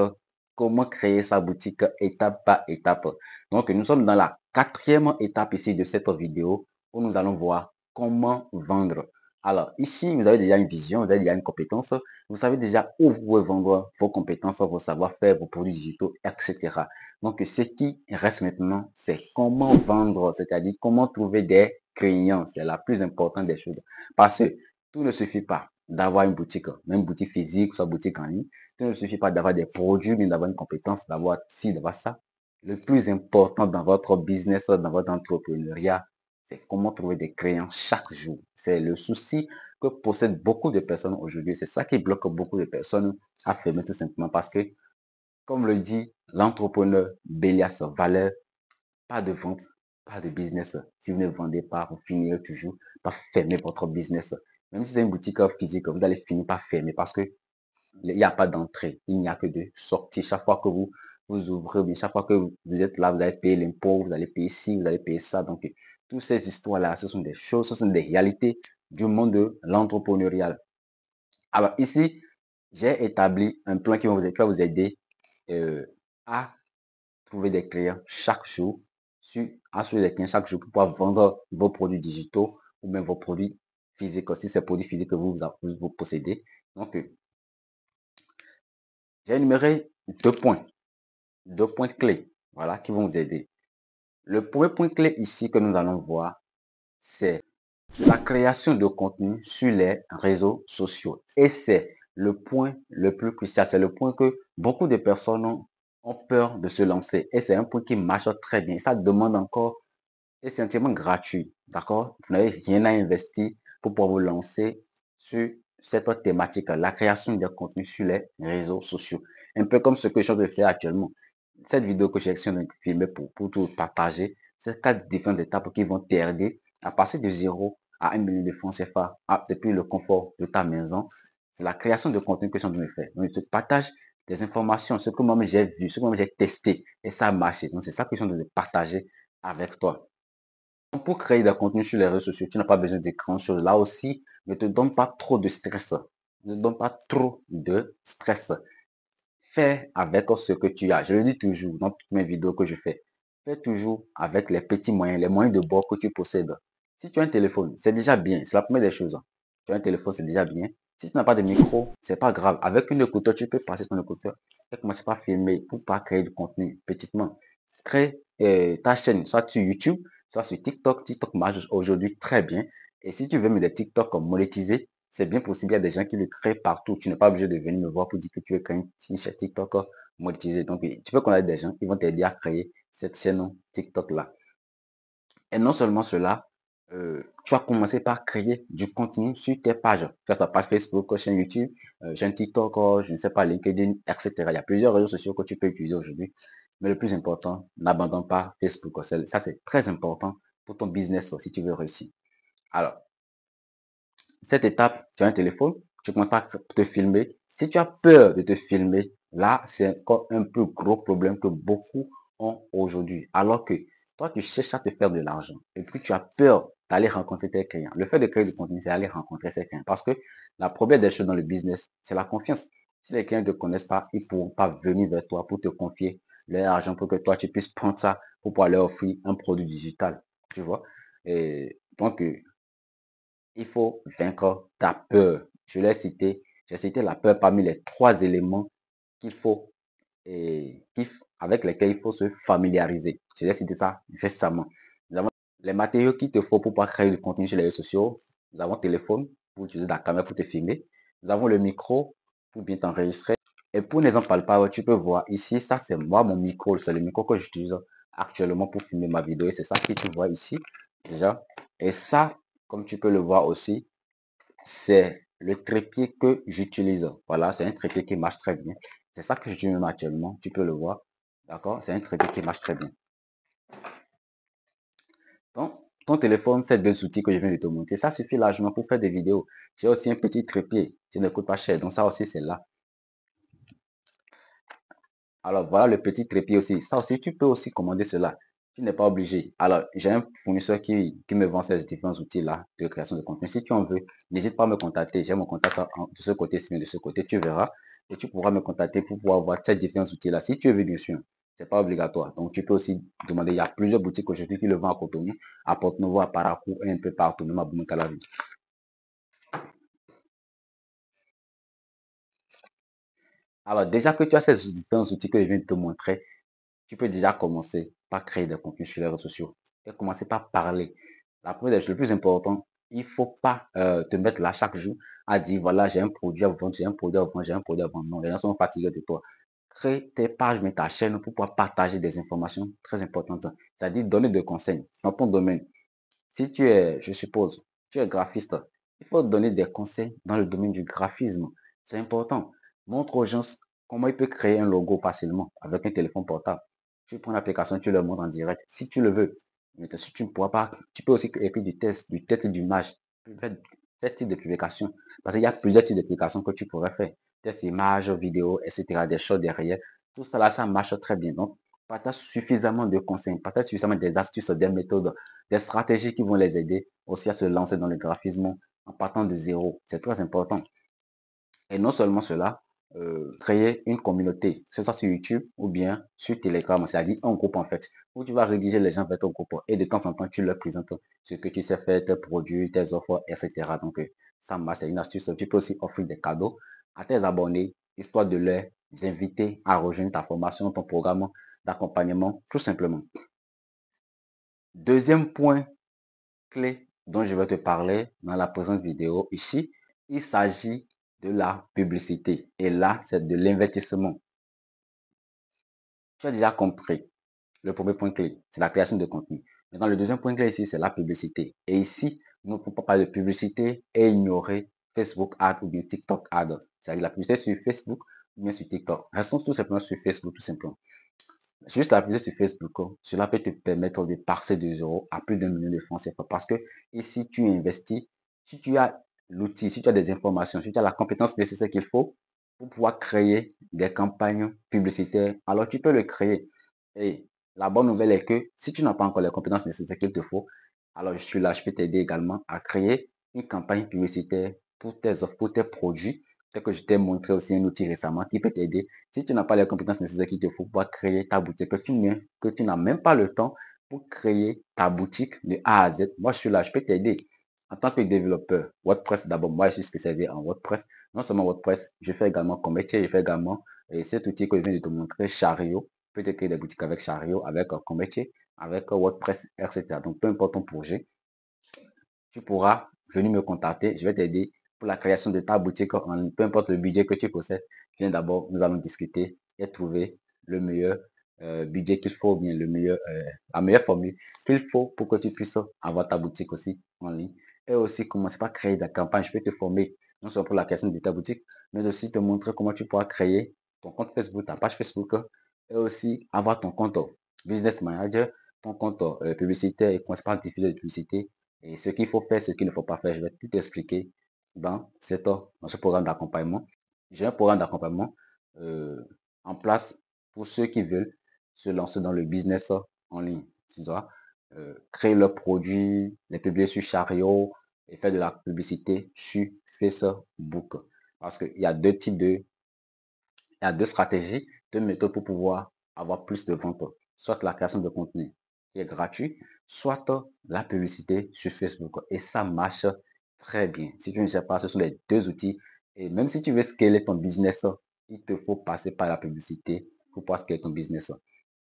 comment créer sa boutique étape par étape. Donc, nous sommes dans la quatrième étape ici de cette vidéo où nous allons voir comment vendre. Alors, ici, vous avez déjà une vision, vous avez déjà une compétence. Vous savez déjà où vous pouvez vendre vos compétences, vos savoir-faire, vos produits digitaux, etc. Donc, ce qui reste maintenant, c'est comment vendre, c'est-à-dire comment trouver des clients. C'est la plus importante des choses. Parce que tout ne suffit pas d'avoir une boutique, même boutique physique, soit boutique en ligne. Tout ne suffit pas d'avoir des produits, mais d'avoir une compétence, d'avoir ci, d'avoir ça. Le plus important dans votre business, dans votre entrepreneuriat, c'est comment trouver des clients chaque jour. C'est le souci que possèdent beaucoup de personnes aujourd'hui. C'est ça qui bloque beaucoup de personnes à fermer tout simplement parce que, comme le dit l'entrepreneur Bélias Valeur, pas de vente, pas de business. Si vous ne vendez pas, vous finirez toujours par fermer votre business. Même si c'est une boutique physique, vous allez finir par fermer parce que il n'y a pas d'entrée, il n'y a que de sortie. Chaque fois que vous ouvrez, mais chaque fois que vous êtes là, vous allez payer l'impôt, vous allez payer ci, vous allez payer ça. Donc, toutes ces histoires-là, ce sont des choses, ce sont des réalités du monde de l'entrepreneurial. Alors ici, j'ai établi un plan qui va vous aider à trouver des clients chaque jour, assurer des clients chaque jour pour pouvoir vendre vos produits digitaux ou même vos produits physiques aussi, ces produits physiques que vous possédez. Donc, j'ai énuméré deux points clés, voilà, qui vont vous aider. Le premier point clé ici que nous allons voir, c'est la création de contenu sur les réseaux sociaux. Et c'est le point le plus crucial, c'est le point que beaucoup de personnes ont peur de se lancer. Et c'est un point qui marche très bien. Ça demande encore, et c'est entièrement gratuit, d'accord? Vous n'avez rien à investir pour pouvoir vous lancer sur cette thématique, la création de contenu sur les réseaux sociaux. Un peu comme ce que je suis en train de faire actuellement. cette vidéo que j'ai filmée pour tout partager, c'est 4 différentes étapes qui vont t'aider à passer de 0 à 1 million de francs CFA depuis le confort de ta maison. C'est la création de contenu que je suis en train de faire. Donc, je te partage des informations, ce que moi j'ai vu, ce que moi j'ai testé et ça a marché. Donc, c'est ça que je suis en train de partager avec toi. Donc, pour créer des contenus sur les réseaux sociaux, tu n'as pas besoin de grandes choses. Là aussi, ne te donne pas trop de stress. Ne te donne pas trop de stress. Fais avec ce que tu as. Je le dis toujours dans toutes mes vidéos que je fais. Fais toujours avec les petits moyens, les moyens de bord que tu possèdes. Si tu as un téléphone, c'est déjà bien. C'est la première des choses. Tu as un téléphone, c'est déjà bien. Si tu n'as pas de micro, c'est pas grave. Avec une écouteur, tu peux passer ton écouteur et commencer par filmer pour pas créer du contenu petitement. Crée ta chaîne, soit sur YouTube, soit sur TikTok. TikTok marche aujourd'hui très bien. Et si tu veux mettre des TikTok monétisés, c'est bien possible. Il y a des gens qui le créent partout. Tu n'es pas obligé de venir me voir pour dire que tu veux créer une chaîne TikTok monétisée. Donc, tu peux connaître des gens qui vont t'aider à créer cette chaîne TikTok-là. Et non seulement cela, tu vas commencer par créer du contenu sur tes pages. Que ce soit page Facebook, chaîne YouTube, chaîne TikTok, je ne sais pas, LinkedIn, etc. Il y a plusieurs réseaux sociaux que tu peux utiliser aujourd'hui. Mais le plus important, n'abandonne pas Facebook. Ça, c'est très important pour ton business si tu veux réussir. Alors, cette étape, tu as un téléphone, tu commences par te filmer. Si tu as peur de te filmer, là, c'est encore un peu gros problème que beaucoup ont aujourd'hui. Alors que toi, tu cherches à te faire de l'argent et puis tu as peur d'aller rencontrer tes clients. Le fait de créer du contenu, c'est aller rencontrer ses clients. Parce que la première des choses dans le business, c'est la confiance. Si les clients ne te connaissent pas, ils ne pourront pas venir vers toi pour te confier leur argent pour que toi, tu puisses prendre ça pour pouvoir leur offrir un produit digital. Tu vois? Et donc, il faut vaincre ta peur. Je l'ai cité, j'ai cité la peur parmi les 3 éléments qu'il faut et avec lesquels il faut se familiariser. Je l'ai cité ça récemment. Nous avons les matériaux qu'il te faut pour pouvoir créer du contenu sur les réseaux sociaux. Nous avons le téléphone pour utiliser la caméra pour te filmer. Nous avons le micro pour bien t'enregistrer. Et pour n'en parle pas, tu peux voir ici, ça c'est moi, mon micro. C'est le micro que j'utilise actuellement pour filmer ma vidéo. Et c'est ça que tu vois ici déjà. Et ça, comme tu peux le voir aussi, c'est le trépied que j'utilise. Voilà, c'est un trépied qui marche très bien. C'est ça que j'utilise actuellement. Tu peux le voir. D'accord? C'est un trépied qui marche très bien. Donc, ton téléphone, c'est 2 outils que je viens de te montrer. Ça suffit largement pour faire des vidéos. J'ai aussi un petit trépied qui ne coûte pas cher. Donc, ça aussi, c'est là. Alors, voilà le petit trépied aussi. Ça aussi, tu peux aussi commander cela. Tu n'es pas obligé. Alors, j'ai un fournisseur qui me vend ces différents outils-là de création de contenu. Si tu en veux, n'hésite pas à me contacter. J'ai mon contact de ce côté-ci, de ce côté, tu verras. Et tu pourras me contacter pour pouvoir voir ces différents outils-là. Si tu veux, bien sûr. C'est pas obligatoire. Donc, tu peux aussi demander. Il y a plusieurs boutiques aujourd'hui qui le vendent à Cotonou, à Porto-Novo, à Parakou et un peu partout, même à Boumou-Calavi. Alors, déjà que tu as ces différents outils que je viens de te montrer, tu peux déjà commencer par créer des contenus sur les réseaux sociaux et commencer par parler. La première des choses, le plus important, il ne faut pas te mettre là chaque jour à dire voilà, j'ai un produit à vendre, j'ai un produit à vendre, j'ai un produit à vendre. Non, les gens sont fatigués de toi. Crée tes pages, mais ta chaîne pour pouvoir partager des informations très importantes. C'est-à-dire donner des conseils dans ton domaine. Si tu es, je suppose, tu es graphiste, il faut donner des conseils dans le domaine du graphisme. C'est important. Montre aux gens comment ils peuvent créer un logo facilement avec un téléphone portable. Tu prends l'application, tu le montres en direct si tu le veux. Mais si tu ne pourras pas, tu peux aussi écrire du texte d'image. Fais ce type de publication. Parce qu'il y a plusieurs types d'applications que tu pourrais faire. Test images, vidéos, etc. Des choses derrière. Tout ça là, ça marche très bien. Donc, partage suffisamment de conseils, partage suffisamment des astuces, des méthodes, des stratégies qui vont les aider aussi à se lancer dans le graphisme en partant de zéro. C'est très important. Et non seulement cela, créer une communauté, que ce soit sur YouTube ou bien sur Telegram, c'est-à-dire un groupe en fait, où tu vas rédiger les gens vers ton groupe et de temps en temps, tu leur présentes ce que tu sais faire, tes produits, tes offres, etc. Donc, ça marche, c'est une astuce. Tu peux aussi offrir des cadeaux à tes abonnés, histoire de les inviter à rejoindre ta formation, ton programme d'accompagnement, tout simplement. Deuxième point clé dont je vais te parler dans la présente vidéo ici, il s'agit de la publicité. Et là, c'est de l'investissement. Tu as déjà compris. Le premier point clé, c'est la création de contenu. Maintenant, le deuxième point clé ici, c'est la publicité. Et ici, nous ne pouvons pas parler de publicité et ignorer Facebook Ad ou bien TikTok Ad. C'est-à-dire la publicité sur Facebook ou bien sur TikTok. Restons tout simplement sur Facebook, tout simplement. Juste la publicité sur Facebook, cela peut te permettre de passer de 0 à plus d'1 million de francs CFA. Parce que ici, tu investis, si tu as l'outil, si tu as des informations, si tu as la compétence nécessaire qu'il faut pour pouvoir créer des campagnes publicitaires, alors tu peux le créer. Et la bonne nouvelle est que si tu n'as pas encore les compétences nécessaires qu'il te faut, alors je suis là, je peux t'aider également à créer une campagne publicitaire pour tes offres, pour tes produits. Tel que je t'ai montré aussi un outil récemment qui peut t'aider si tu n'as pas les compétences nécessaires qu'il te faut pour créer ta boutique, que tu n'as même pas le temps pour créer ta boutique de A à Z, moi je suis là, je peux t'aider. En tant que développeur WordPress, d'abord, moi je suis spécialisé en WordPress. Non seulement WordPress, je fais également comme métier, je fais également cet outil que je viens de te montrer, Chariot. Tu peux créer des boutiques avec Chariot, avec comme métier, avec WordPress, etc. Donc peu importe ton projet, tu pourras venir me contacter, je vais t'aider pour la création de ta boutique en ligne. Peu importe le budget que tu possèdes, viens d'abord, nous allons discuter et trouver le meilleur budget qu'il faut, bien la meilleure formule qu'il faut pour que tu puisses avoir ta boutique aussi en ligne. Et aussi commencer par créer des campagnes. Je peux te former non seulement pour la création de ta boutique, mais aussi te montrer comment tu pourras créer ton compte Facebook, ta page Facebook, et aussi avoir ton compte Business Manager, ton compte publicitaire et commencer par diffuser de publicité et ce qu'il faut faire, ce qu'il ne faut pas faire. Je vais tout expliquer dans ce programme d'accompagnement. J'ai un programme d'accompagnement euh, en place pour ceux qui veulent se lancer dans le business en ligne. Tu dois créer leurs produits, les publier sur Chariot et faire de la publicité sur Facebook. Parce qu'il y a il y a deux stratégies, deux méthodes pour pouvoir avoir plus de ventes. Soit la création de contenu qui est gratuit, soit la publicité sur Facebook. Et ça marche très bien. Si tu ne sais pas, ce sont les deux outils. Et même si tu veux scaler ton business, il te faut passer par la publicité pour pouvoir scaler ton business.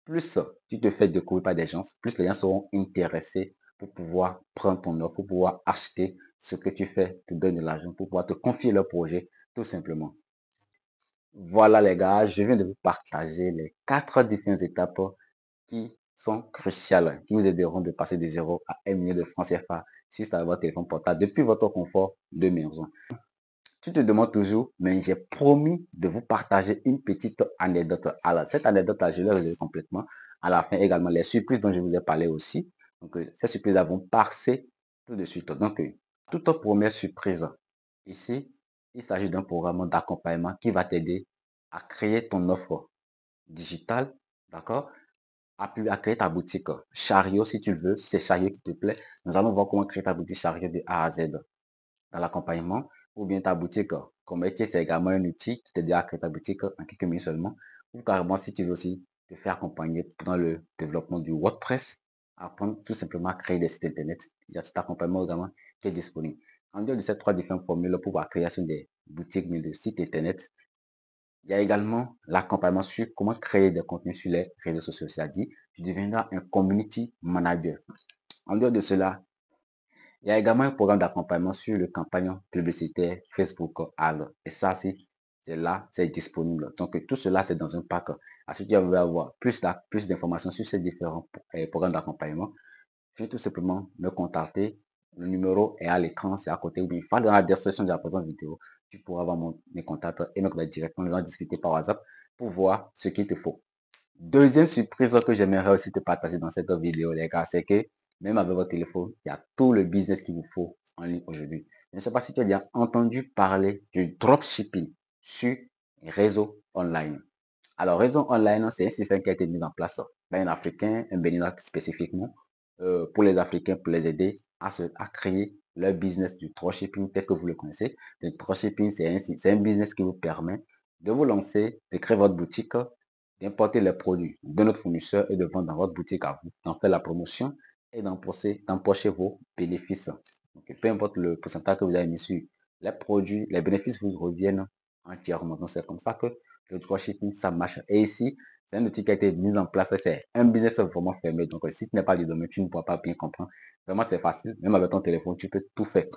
Plus tu te fais découvrir par des gens, plus les gens seront intéressés pour pouvoir prendre ton offre, pour pouvoir acheter ce que tu fais, te donner de l'argent, pour pouvoir te confier leur projet, tout simplement. Voilà les gars, je viens de vous partager les 4 différentes étapes qui sont cruciales, qui vous aideront de passer de 0 à 1 million de francs CFA juste avec votre téléphone portable depuis votre confort de maison. Tu te demandes toujours, mais j'ai promis de vous partager une petite anecdote. Alors, cette anecdote-là, je l'ai révélée complètement. À la fin, également, les surprises dont je vous ai parlé aussi. Donc, ces surprises-là vont passer tout de suite. Donc, toute première surprise, ici, il s'agit d'un programme d'accompagnement qui va t'aider à créer ton offre digitale, d'accord? À créer ta boutique Chariot si tu le veux, si c'est Chariot qui te plaît. Nous allons voir comment créer ta boutique Chariot de A à Z dans l'accompagnement ou bien ta boutique comme métier, c'est également un outil qui t'aide à créer ta boutique en quelques minutes seulement. Ou carrément, si tu veux aussi te faire accompagner dans le développement du WordPress, apprendre tout simplement à créer des sites internet. Il y a cet accompagnement également qui est disponible. En dehors de ces 3 différentes formules pour la création des boutiques, mais de sites internet, il y a également l'accompagnement sur comment créer des contenus sur les réseaux sociaux. C'est-à-dire, tu deviendras un community manager. En dehors de cela, il y a également un programme d'accompagnement sur le campagne publicitaire Facebook Ads. Et ça, c'est là, c'est disponible. Donc, tout cela, c'est dans un pack. Si tu veux avoir plus d'informations sur ces différents programmes d'accompagnement, tu peux tout simplement me contacter. Le numéro est à l'écran, c'est à côté. Ou bien, il dans la description de la présente vidéo. Tu pourras avoir mes contacts et me contacter directement. Nous allons discuter par WhatsApp pour voir ce qu'il te faut. Deuxième surprise que j'aimerais aussi te partager dans cette vidéo, les gars, c'est que même avec votre téléphone, il y a tout le business qu'il vous faut en ligne aujourd'hui. Je ne sais pas si tu as déjà entendu parler du dropshipping sur les réseaux online. Alors, réseau online, c'est un système qui a été mis en place par un Africain, un Béninois spécifiquement, pour les Africains, pour les aider à créer leur business du dropshipping tel que vous le connaissez. Le dropshipping, c'est un business qui vous permet de vous lancer, de créer votre boutique, d'importer les produits de notre fournisseur et de vendre dans votre boutique à vous, d'en faire la promotion et d'empocher vos bénéfices. Donc, peu importe le pourcentage que vous avez mis sur les produits, les bénéfices vous reviennent entièrement. Donc, c'est comme ça que le dropshipping, ça marche. Et ici, c'est un outil qui a été mis en place. C'est un business vraiment fermé. Donc, si tu n'es pas du domaine, tu ne pourras pas bien comprendre. Vraiment, c'est facile. Même avec ton téléphone, tu peux tout faire.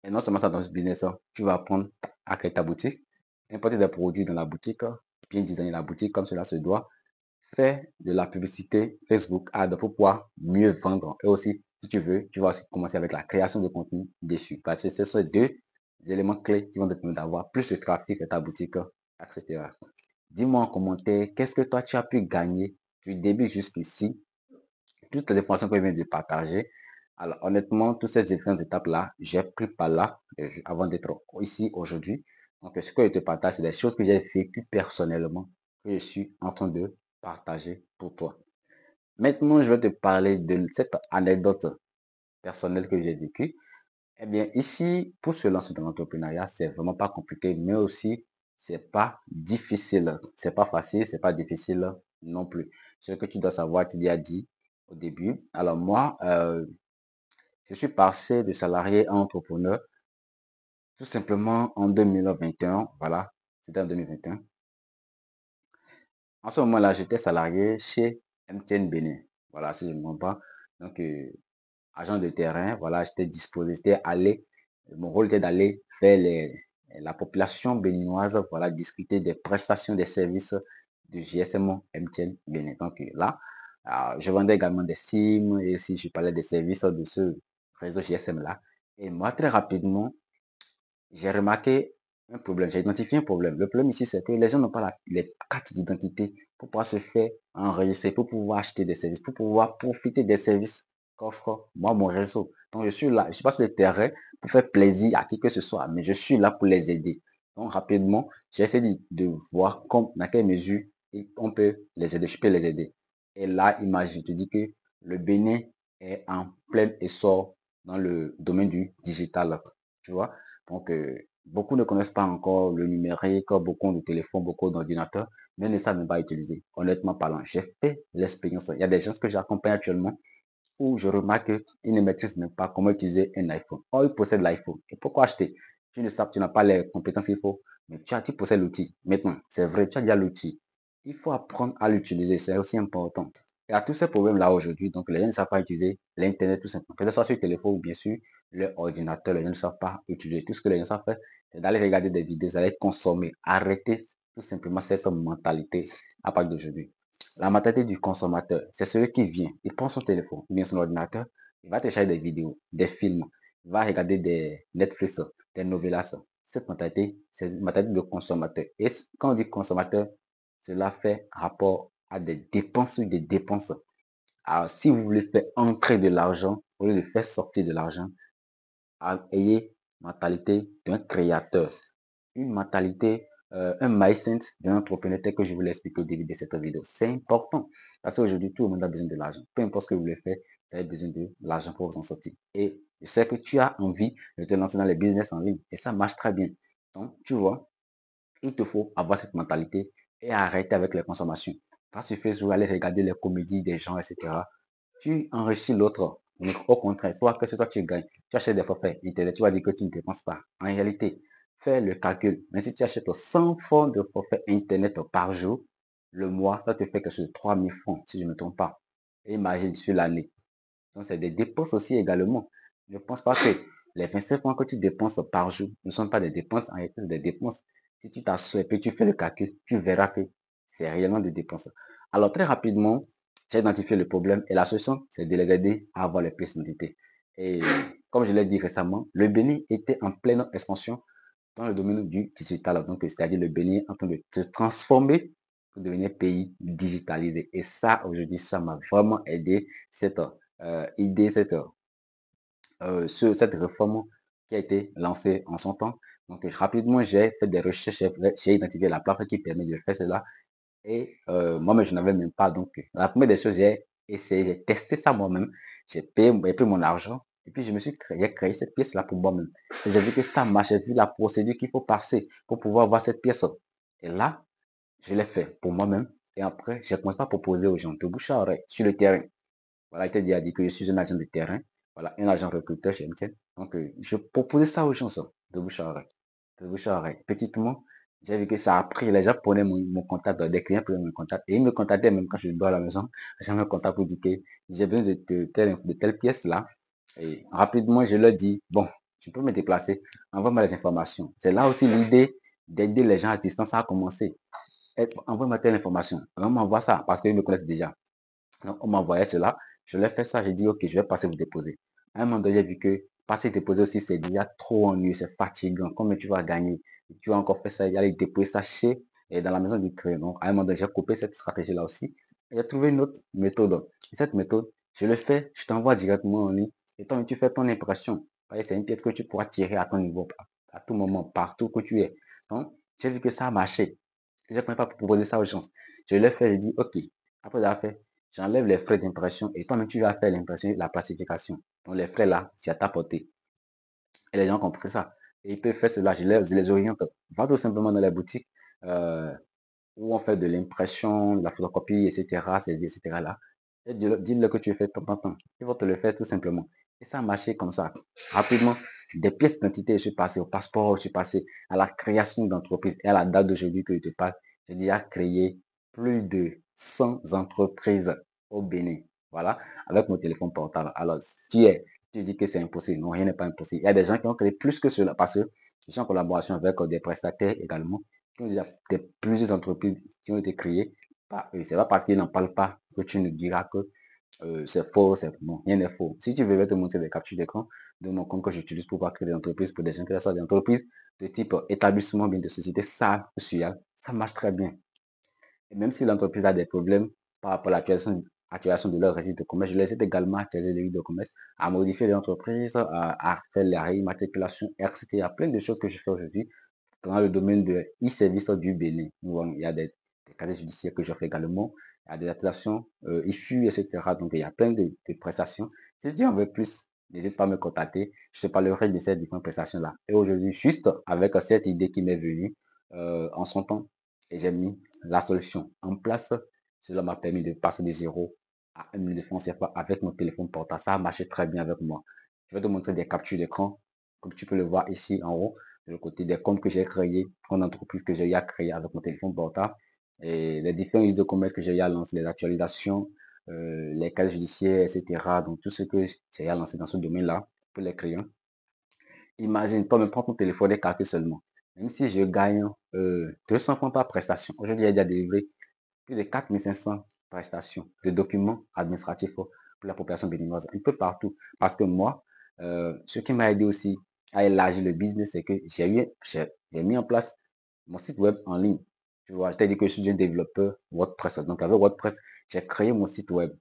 Et non seulement ça, dans ce business, tu vas apprendre à créer ta boutique, importer des produits dans la boutique, bien designer la boutique comme cela se doit, faire de la publicité Facebook Ad pour pouvoir mieux vendre. Et aussi, si tu veux, tu vas aussi commencer avec la création de contenu dessus. Parce que ce sont deux éléments clés qui vont te permettre d'avoir plus de trafic à ta boutique, etc. Dis-moi en commentaire, qu'est-ce que toi tu as pu gagner du début jusqu'ici, toutes les informations que je viens de partager. Alors, honnêtement, toutes ces différentes étapes-là, j'ai pris par là avant d'être ici aujourd'hui. Donc, ce que je te partage, c'est des choses que j'ai vécues personnellement, que je suis en train de partager pour toi. Maintenant, je vais te parler de cette anecdote personnelle que j'ai vécue. Eh bien, ici, pour se lancer dans l'entrepreneuriat, c'est vraiment pas compliqué, mais aussi, c'est pas difficile. C'est pas facile, c'est pas difficile non plus. Ce que tu dois savoir, tu l'as dit au début. Alors moi, je suis passé de salarié à entrepreneur tout simplement en 2021. Voilà, c'était en 2021. En ce moment-là, j'étais salarié chez MTN Bénin. Voilà, si je ne me trompe pas. Donc, agent de terrain, voilà, j'étais disposé, j'étais allé, mon rôle était d'aller faire la population béninoise, voilà, discuter des prestations des services de GSM MTN Bénin. Donc là, je vendais également des SIM et si je parlais des services de ce réseau GSM là. Et moi, très rapidement, j'ai remarqué un problème, j'ai identifié un problème. Le problème ici, c'est que les gens n'ont pas les cartes d'identité pour pouvoir se faire enregistrer, pour pouvoir acheter des services, pour pouvoir profiter des services qu'offre moi mon réseau. Donc, je suis là, je ne suis pas sur le terrain pour faire plaisir à qui que ce soit, mais je suis là pour les aider. Donc, rapidement, j'ai essayé de voir dans quelle mesure on peut les aider, je peux les aider. Et là, imagine, je te dis que le Bénin est en plein essor dans le domaine du digital, tu vois. Donc, beaucoup ne connaissent pas encore le numérique, beaucoup de téléphones, beaucoup d'ordinateurs, mais ne savent même pas utiliser. Honnêtement parlant, j'ai fait l'expérience. Il y a des gens que j'accompagne actuellement où je remarque qu'ils ne maîtrisent même pas comment utiliser un iPhone. Or, ils possèdent l'iPhone. Et pourquoi acheter? Tu ne sais, tu n'as pas les compétences qu'il faut, mais tu possèdes l'outil. Maintenant, c'est vrai, tu as déjà l'outil. Il faut apprendre à l'utiliser, c'est aussi important. Il y a tous ces problèmes-là aujourd'hui, donc les gens ne savent pas utiliser l'Internet tout simplement. Que ce soit sur le téléphone ou bien sûr l'ordinateur, les gens ne savent pas utiliser. Tout ce que les gens savent faire, c'est d'aller regarder des vidéos, d'aller consommer, arrêter tout simplement cette mentalité à partir d'aujourd'hui. La mentalité du consommateur, c'est celui qui vient, il prend son téléphone, ou bien son ordinateur, il va télécharger des vidéos, des films, il va regarder des Netflix, des novelas. Cette mentalité, c'est une mentalité de consommateur. Et quand on dit consommateur, cela fait rapport à des dépenses ou des dépenses. Alors, si vous voulez faire entrer de l'argent, vous voulez faire sortir de l'argent, ayez mentalité d'un créateur, une mentalité, un mindset d'un entrepreneur tel que je vous l'ai expliqué au début de cette vidéo. C'est important parce qu'aujourd'hui, tout le monde a besoin de l'argent. Peu importe ce que vous voulez faire, vous avez besoin de l'argent pour vous en sortir. Et je sais que tu as envie de te lancer dans les business en ligne et ça marche très bien. Donc, tu vois, il te faut avoir cette mentalité et arrêter avec les consommations. Pas sur Facebook, aller regarder les comédies des gens, etc. Tu enrichis l'autre. Au contraire, toi, qu'est-ce que toi tu gagnes? Tu achètes des forfaits Internet, tu vas dire que tu ne dépenses pas. En réalité, fais le calcul. Mais si tu achètes 100 francs de forfait Internet par jour, le mois, ça te fait quelque chose de 3000 francs, si je ne me trompe pas. Et imagine sur l'année. Donc, c'est des dépenses aussi également. Ne pense pas que les 25 francs que tu dépenses par jour ne sont pas des dépenses, en réalité, c'est des dépenses. Si tu t'assois et puis tu fais le calcul, tu verras que c'est réellement des dépenses. Alors, très rapidement, j'ai identifié le problème et la solution, c'est de les aider à avoir les pièces d'identité. Et comme je l'ai dit récemment, le Bénin était en pleine expansion dans le domaine du digital. Donc, c'est-à-dire le Bénin en train de se transformer pour devenir pays digitalisé. Et ça, aujourd'hui, ça m'a vraiment aidé, cette idée, cette réforme qui a été lancée en son temps. Donc, rapidement, j'ai fait des recherches, j'ai identifié la plateforme qui permet de faire cela. Et moi-même, je n'avais même pas. Donc, la première des choses, j'ai essayé, j'ai testé ça moi-même. J'ai payé, mon argent. Et puis, j'ai créé cette pièce-là pour moi-même. Et j'ai vu que ça marche. J'ai vu la procédure qu'il faut passer pour pouvoir avoir cette pièce. Et là, je l'ai fait pour moi-même. Et après, j'ai commencé à proposer aux gens de bouche à oreille sur le terrain. Voilà, il t'a déjà dit que je suis un agent de terrain. Voilà, un agent recruteur chez MTN. Donc, je proposais ça aux gens, ça, de bouche à oreille. De bouche à oreille. Petitement, j'ai vu que ça a pris. Les gens prenaient mon contact, des clients prenaient mon contact. Et ils me contactaient même quand je dors à la maison. Les gens me contactent pour dire que j'ai besoin de telle pièce-là. Et rapidement, je leur dis, bon, je peux me déplacer. Envoie-moi les informations. C'est là aussi l'idée d'aider les gens à distance à commencer. Envoie-moi telle information. On m'envoie ça parce qu'ils me connaissent déjà. Donc, on m'envoyait cela. Je l'ai fait ça. J'ai dit, OK, je vais passer vous déposer. À un moment donné, j'ai vu que passer déposer aussi, c'est déjà trop ennuyeux, c'est fatigant. Combien tu vas gagner? Tu vas encore faire ça, y aller déposer ça chez et dans la maison du créer. Donc, à un moment donné, j'ai coupé cette stratégie-là aussi. Et j'ai trouvé une autre méthode. Et cette méthode, je le fais, je t'envoie directement en ligne. Et toi, tu fais ton impression. C'est une pièce que tu pourras tirer à ton niveau, à tout moment, partout que tu es. Donc, j'ai vu que ça a marché. Je ne pas proposer ça aux gens. Je l'ai fait, je dis, OK. Après l'avoir fait, j'enlève les frais d'impression et toi-même, tu vas faire l'impression, la classification. Donc, les frais là, c'est à ta portée. Et les gens ont compris ça. Et ils peuvent faire cela, je les oriente. Va tout simplement dans les boutiques euh, où on fait de l'impression, de la photocopie, etc., etc. là. Et dis-le que tu fais de temps en temps. Ils vont te le faire tout simplement. Et ça a marché comme ça. Rapidement, des pièces d'identité, je suis passé au passeport, je suis passé à la création d'entreprise. Et à la date d'aujourd'hui que je te parle, j'ai déjà créé plus de 100 entreprises au Bénin. Voilà, avec mon téléphone portable. Alors, si tu dis que c'est impossible, non, rien n'est pas impossible. Il y a des gens qui ont créé plus que cela parce que je suis en collaboration avec des prestataires également qui ont déjà plusieurs entreprises qui ont été créées par eux. C'est pas parce qu'ils n'en parlent pas que tu ne diras que c'est faux, non, rien n'est faux. Si tu veux, je vais te montrer des captures d'écran de mon compte que j'utilise pour pouvoir créer des entreprises pour des gens qui sont des entreprises de type établissement, bien de société, ça, ça marche très bien. Et même si l'entreprise a des problèmes par rapport à l'actualisation de leur registre de commerce, je les aide également à actualiser le registre de commerce, à modifier l'entreprise, à faire la réimmatriculation, etc. Il y a plein de choses que je fais aujourd'hui dans le domaine de e-service du Bénin. Où il y a des casiers judiciaires que je fais également, il y a des attestations IFU, etc. Donc, il y a plein de prestations. Si tu en veux plus, n'hésite pas à me contacter. Je te parlerai de ces différentes prestations-là. Et aujourd'hui, juste avec cette idée qui m'est venue en son temps, et j'ai mis la solution en place. Cela m'a permis de passer de 0 à 1 million de francs CFA avec mon téléphone portable. Ça a marché très bien avec moi. Je vais te montrer des captures d'écran, comme tu peux le voir ici en haut, de le côté des comptes que j'ai créés, comptes d'entreprise que j'ai eu à créer avec mon téléphone portable, et les différents listes de commerce que j'ai eu à lancer, les actualisations, les cas judiciaires, etc. Donc, tout ce que j'ai eu à lancer dans ce domaine-là pour les clients. Imagine, toi-même, prends ton téléphone et calcule seulement. Même si je gagne 200 francs par prestation, aujourd'hui, il y a délivré plus de 4500 prestations de documents administratifs pour la population béninoise, un peu partout. Parce que moi, ce qui m'a aidé aussi à élargir le business, c'est que j'ai mis en place mon site web en ligne. Tu vois, je t'ai dit que je suis un développeur WordPress. Donc, avec WordPress, j'ai créé mon site web.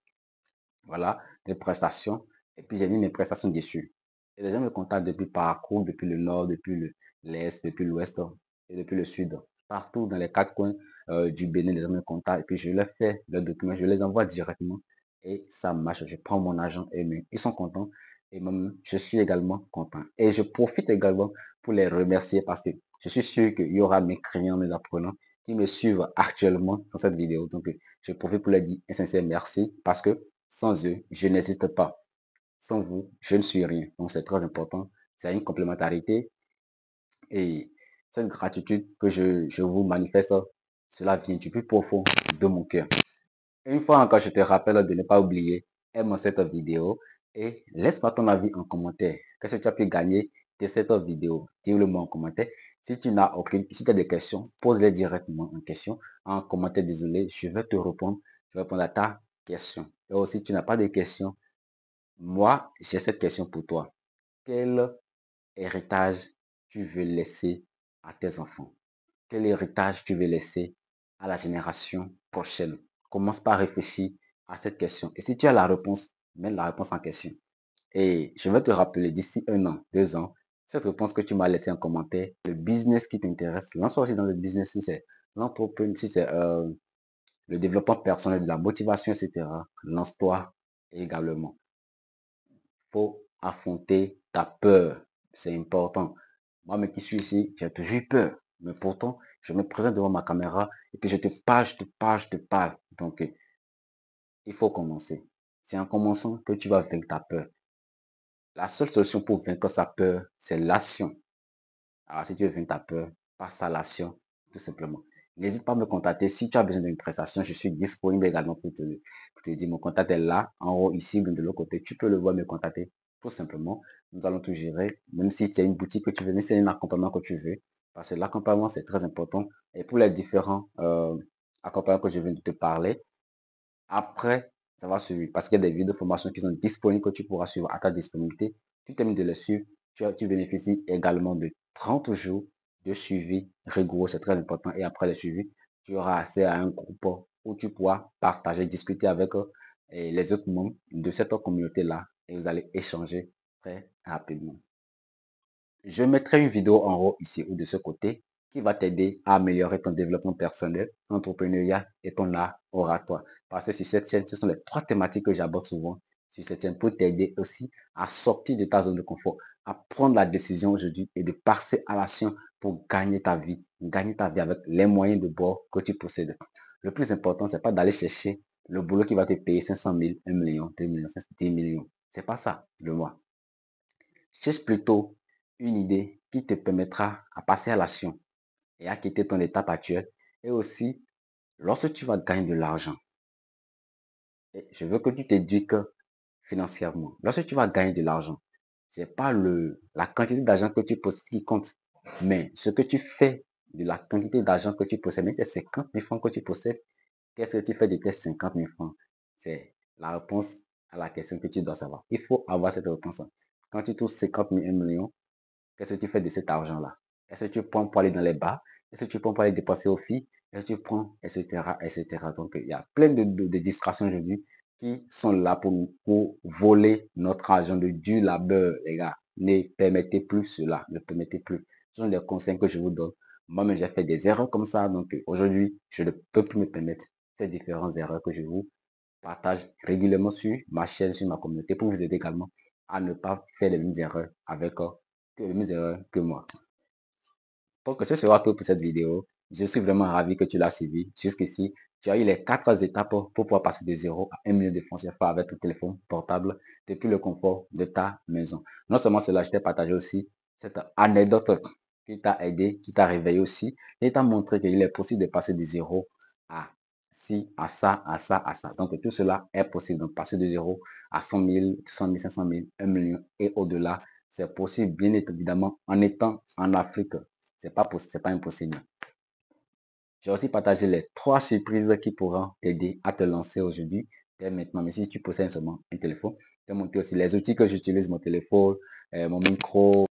Voilà, des prestations. Et puis, j'ai mis mes prestations dessus. Et les gens me contactent depuis parcours, depuis le nord, depuis l'est, depuis l'ouest et depuis le sud. Partout dans les quatre coins du Bénin, les gens me contactent. Et puis, je leur fais leurs documents, je les envoie directement. Et ça marche. Je prends mon argent et ils sont contents. Et même, je suis également content. Et je profite également pour les remercier parce que je suis sûr qu'il y aura mes clients, mes apprenants qui me suivent actuellement dans cette vidéo. Donc, je profite pour leur dire un sincère merci parce que sans eux, je n'existe pas. Sans vous, je ne suis rien. Donc, c'est très important. C'est une complémentarité et cette gratitude que je vous manifeste, cela vient du plus profond de mon cœur. Une fois encore, je te rappelle de ne pas oublier, aime cette vidéo et laisse-moi ton avis en commentaire. Qu'est-ce que tu as pu gagner de cette vidéo? Dis-le-moi en commentaire. Si tu as des questions, pose-les directement en question, en commentaire, désolé, je vais te répondre. Je vais répondre à ta question. Et aussi, si tu n'as pas de questions, moi, j'ai cette question pour toi. Quel héritage tu veux laisser à tes enfants? Quel héritage tu veux laisser à la génération prochaine? Commence par réfléchir à cette question. Et si tu as la réponse, mets la réponse en question. Et je vais te rappeler d'ici 1 an, 2 ans, cette réponse que tu m'as laissée en commentaire, le business qui t'intéresse, lance-toi aussi dans le business si c'est l'entreprise, si c'est le développement personnel, de la motivation, etc. Lance-toi également. Faut affronter ta peur. C'est important. Moi, qui suis ici, j'ai toujours eu peur. Mais pourtant, je me présente devant ma caméra et puis je te parle, je te parle, je te parle. Donc, il faut commencer. C'est en commençant que tu vas vaincre ta peur. La seule solution pour vaincre sa peur, c'est l'action. Alors, si tu veux vaincre ta peur, passe à l'action, tout simplement. N'hésite pas à me contacter. Si tu as besoin d'une prestation, je suis disponible également pour te dire. Mon contact est là, en haut, ici, de l'autre côté. Tu peux le voir, me contacter, tout simplement. Nous allons tout gérer. Même si tu as une boutique que tu veux, même si c'est un accompagnement que tu veux. Parce que l'accompagnement, c'est très important. Et pour les différents accompagnements que je viens de te parler, après, ça va suivre. Parce qu'il y a des vidéos de formation qui sont disponibles que tu pourras suivre à ta disponibilité. Tu termines de les suivre. Tu bénéficies également de 30 jours de suivi rigoureux, c'est très important. Et après le suivi, tu auras accès à un groupe où tu pourras partager, discuter avec et les autres membres de cette communauté-là et vous allez échanger très rapidement. Je mettrai une vidéo en haut ici ou de ce côté qui va t'aider à améliorer ton développement personnel, entrepreneuriat et ton art oratoire. Parce que sur cette chaîne, ce sont les 3 thématiques que j'aborde souvent sur cette chaîne pour t'aider aussi à sortir de ta zone de confort, à prendre la décision aujourd'hui et de passer à l'action pour gagner ta vie avec les moyens de bord que tu possèdes. Le plus important, c'est pas d'aller chercher le boulot qui va te payer 500 000, 1 million, 2 millions, 10 millions. C'est pas ça, le mois. Cherche plutôt une idée qui te permettra à passer à l'action et à quitter ton étape actuelle. Et aussi, lorsque tu vas gagner de l'argent, je veux que tu t'éduques financièrement. Lorsque tu vas gagner de l'argent, ce n'est pas la quantité d'argent que tu possèdes qui compte, mais ce que tu fais de la quantité d'argent que tu possèdes. Mais c'est 50 000 francs que tu possèdes. Qu'est-ce que tu fais de tes 50 000 francs? C'est la réponse à la question que tu dois savoir. Il faut avoir cette réponse. Quand tu trouves 50 000, 1 million, qu'est-ce que tu fais de cet argent-là? Est-ce que tu prends pour aller dans les bars? Est-ce que tu prends pour aller dépenser aux filles? Est-ce que tu prends, etc., etc. Donc, il y a plein de distractions aujourd'hui qui sont là pour voler notre argent de du labeur, les gars. Ne permettez plus cela. Ne permettez plus. Ce sont des conseils que je vous donne. Moi-même, j'ai fait des erreurs comme ça. Donc, aujourd'hui, je ne peux plus me permettre ces différentes erreurs que je vous partage régulièrement sur ma chaîne, sur ma communauté, pour vous aider également à ne pas faire les mêmes erreurs les mêmes erreurs que moi. Donc, ce sera tout pour cette vidéo. Je suis vraiment ravi que tu l'as suivi jusqu'ici. Tu as eu les 4 étapes pour pouvoir passer de 0 à 1 million de francs CFA avec ton téléphone portable depuis le confort de ta maison. Non seulement cela, je t'ai partagé aussi cette anecdote qui t'a aidé, qui t'a réveillé aussi et t'a montré qu'il est possible de passer de 0 à ci, à ça, à ça, à ça. Donc, tout cela est possible. Donc, passer de 0 à 100 000, 100 000, 500 000, 1 million et au-delà, c'est possible, bien évidemment, en étant en Afrique. C'est pas possible, c'est pas impossible. J'ai aussi partagé les 3 surprises qui pourront t'aider à te lancer aujourd'hui, dès maintenant. Mais si tu possèdes seulement un téléphone, je vais montrer aussi les outils que j'utilise, mon téléphone, mon micro,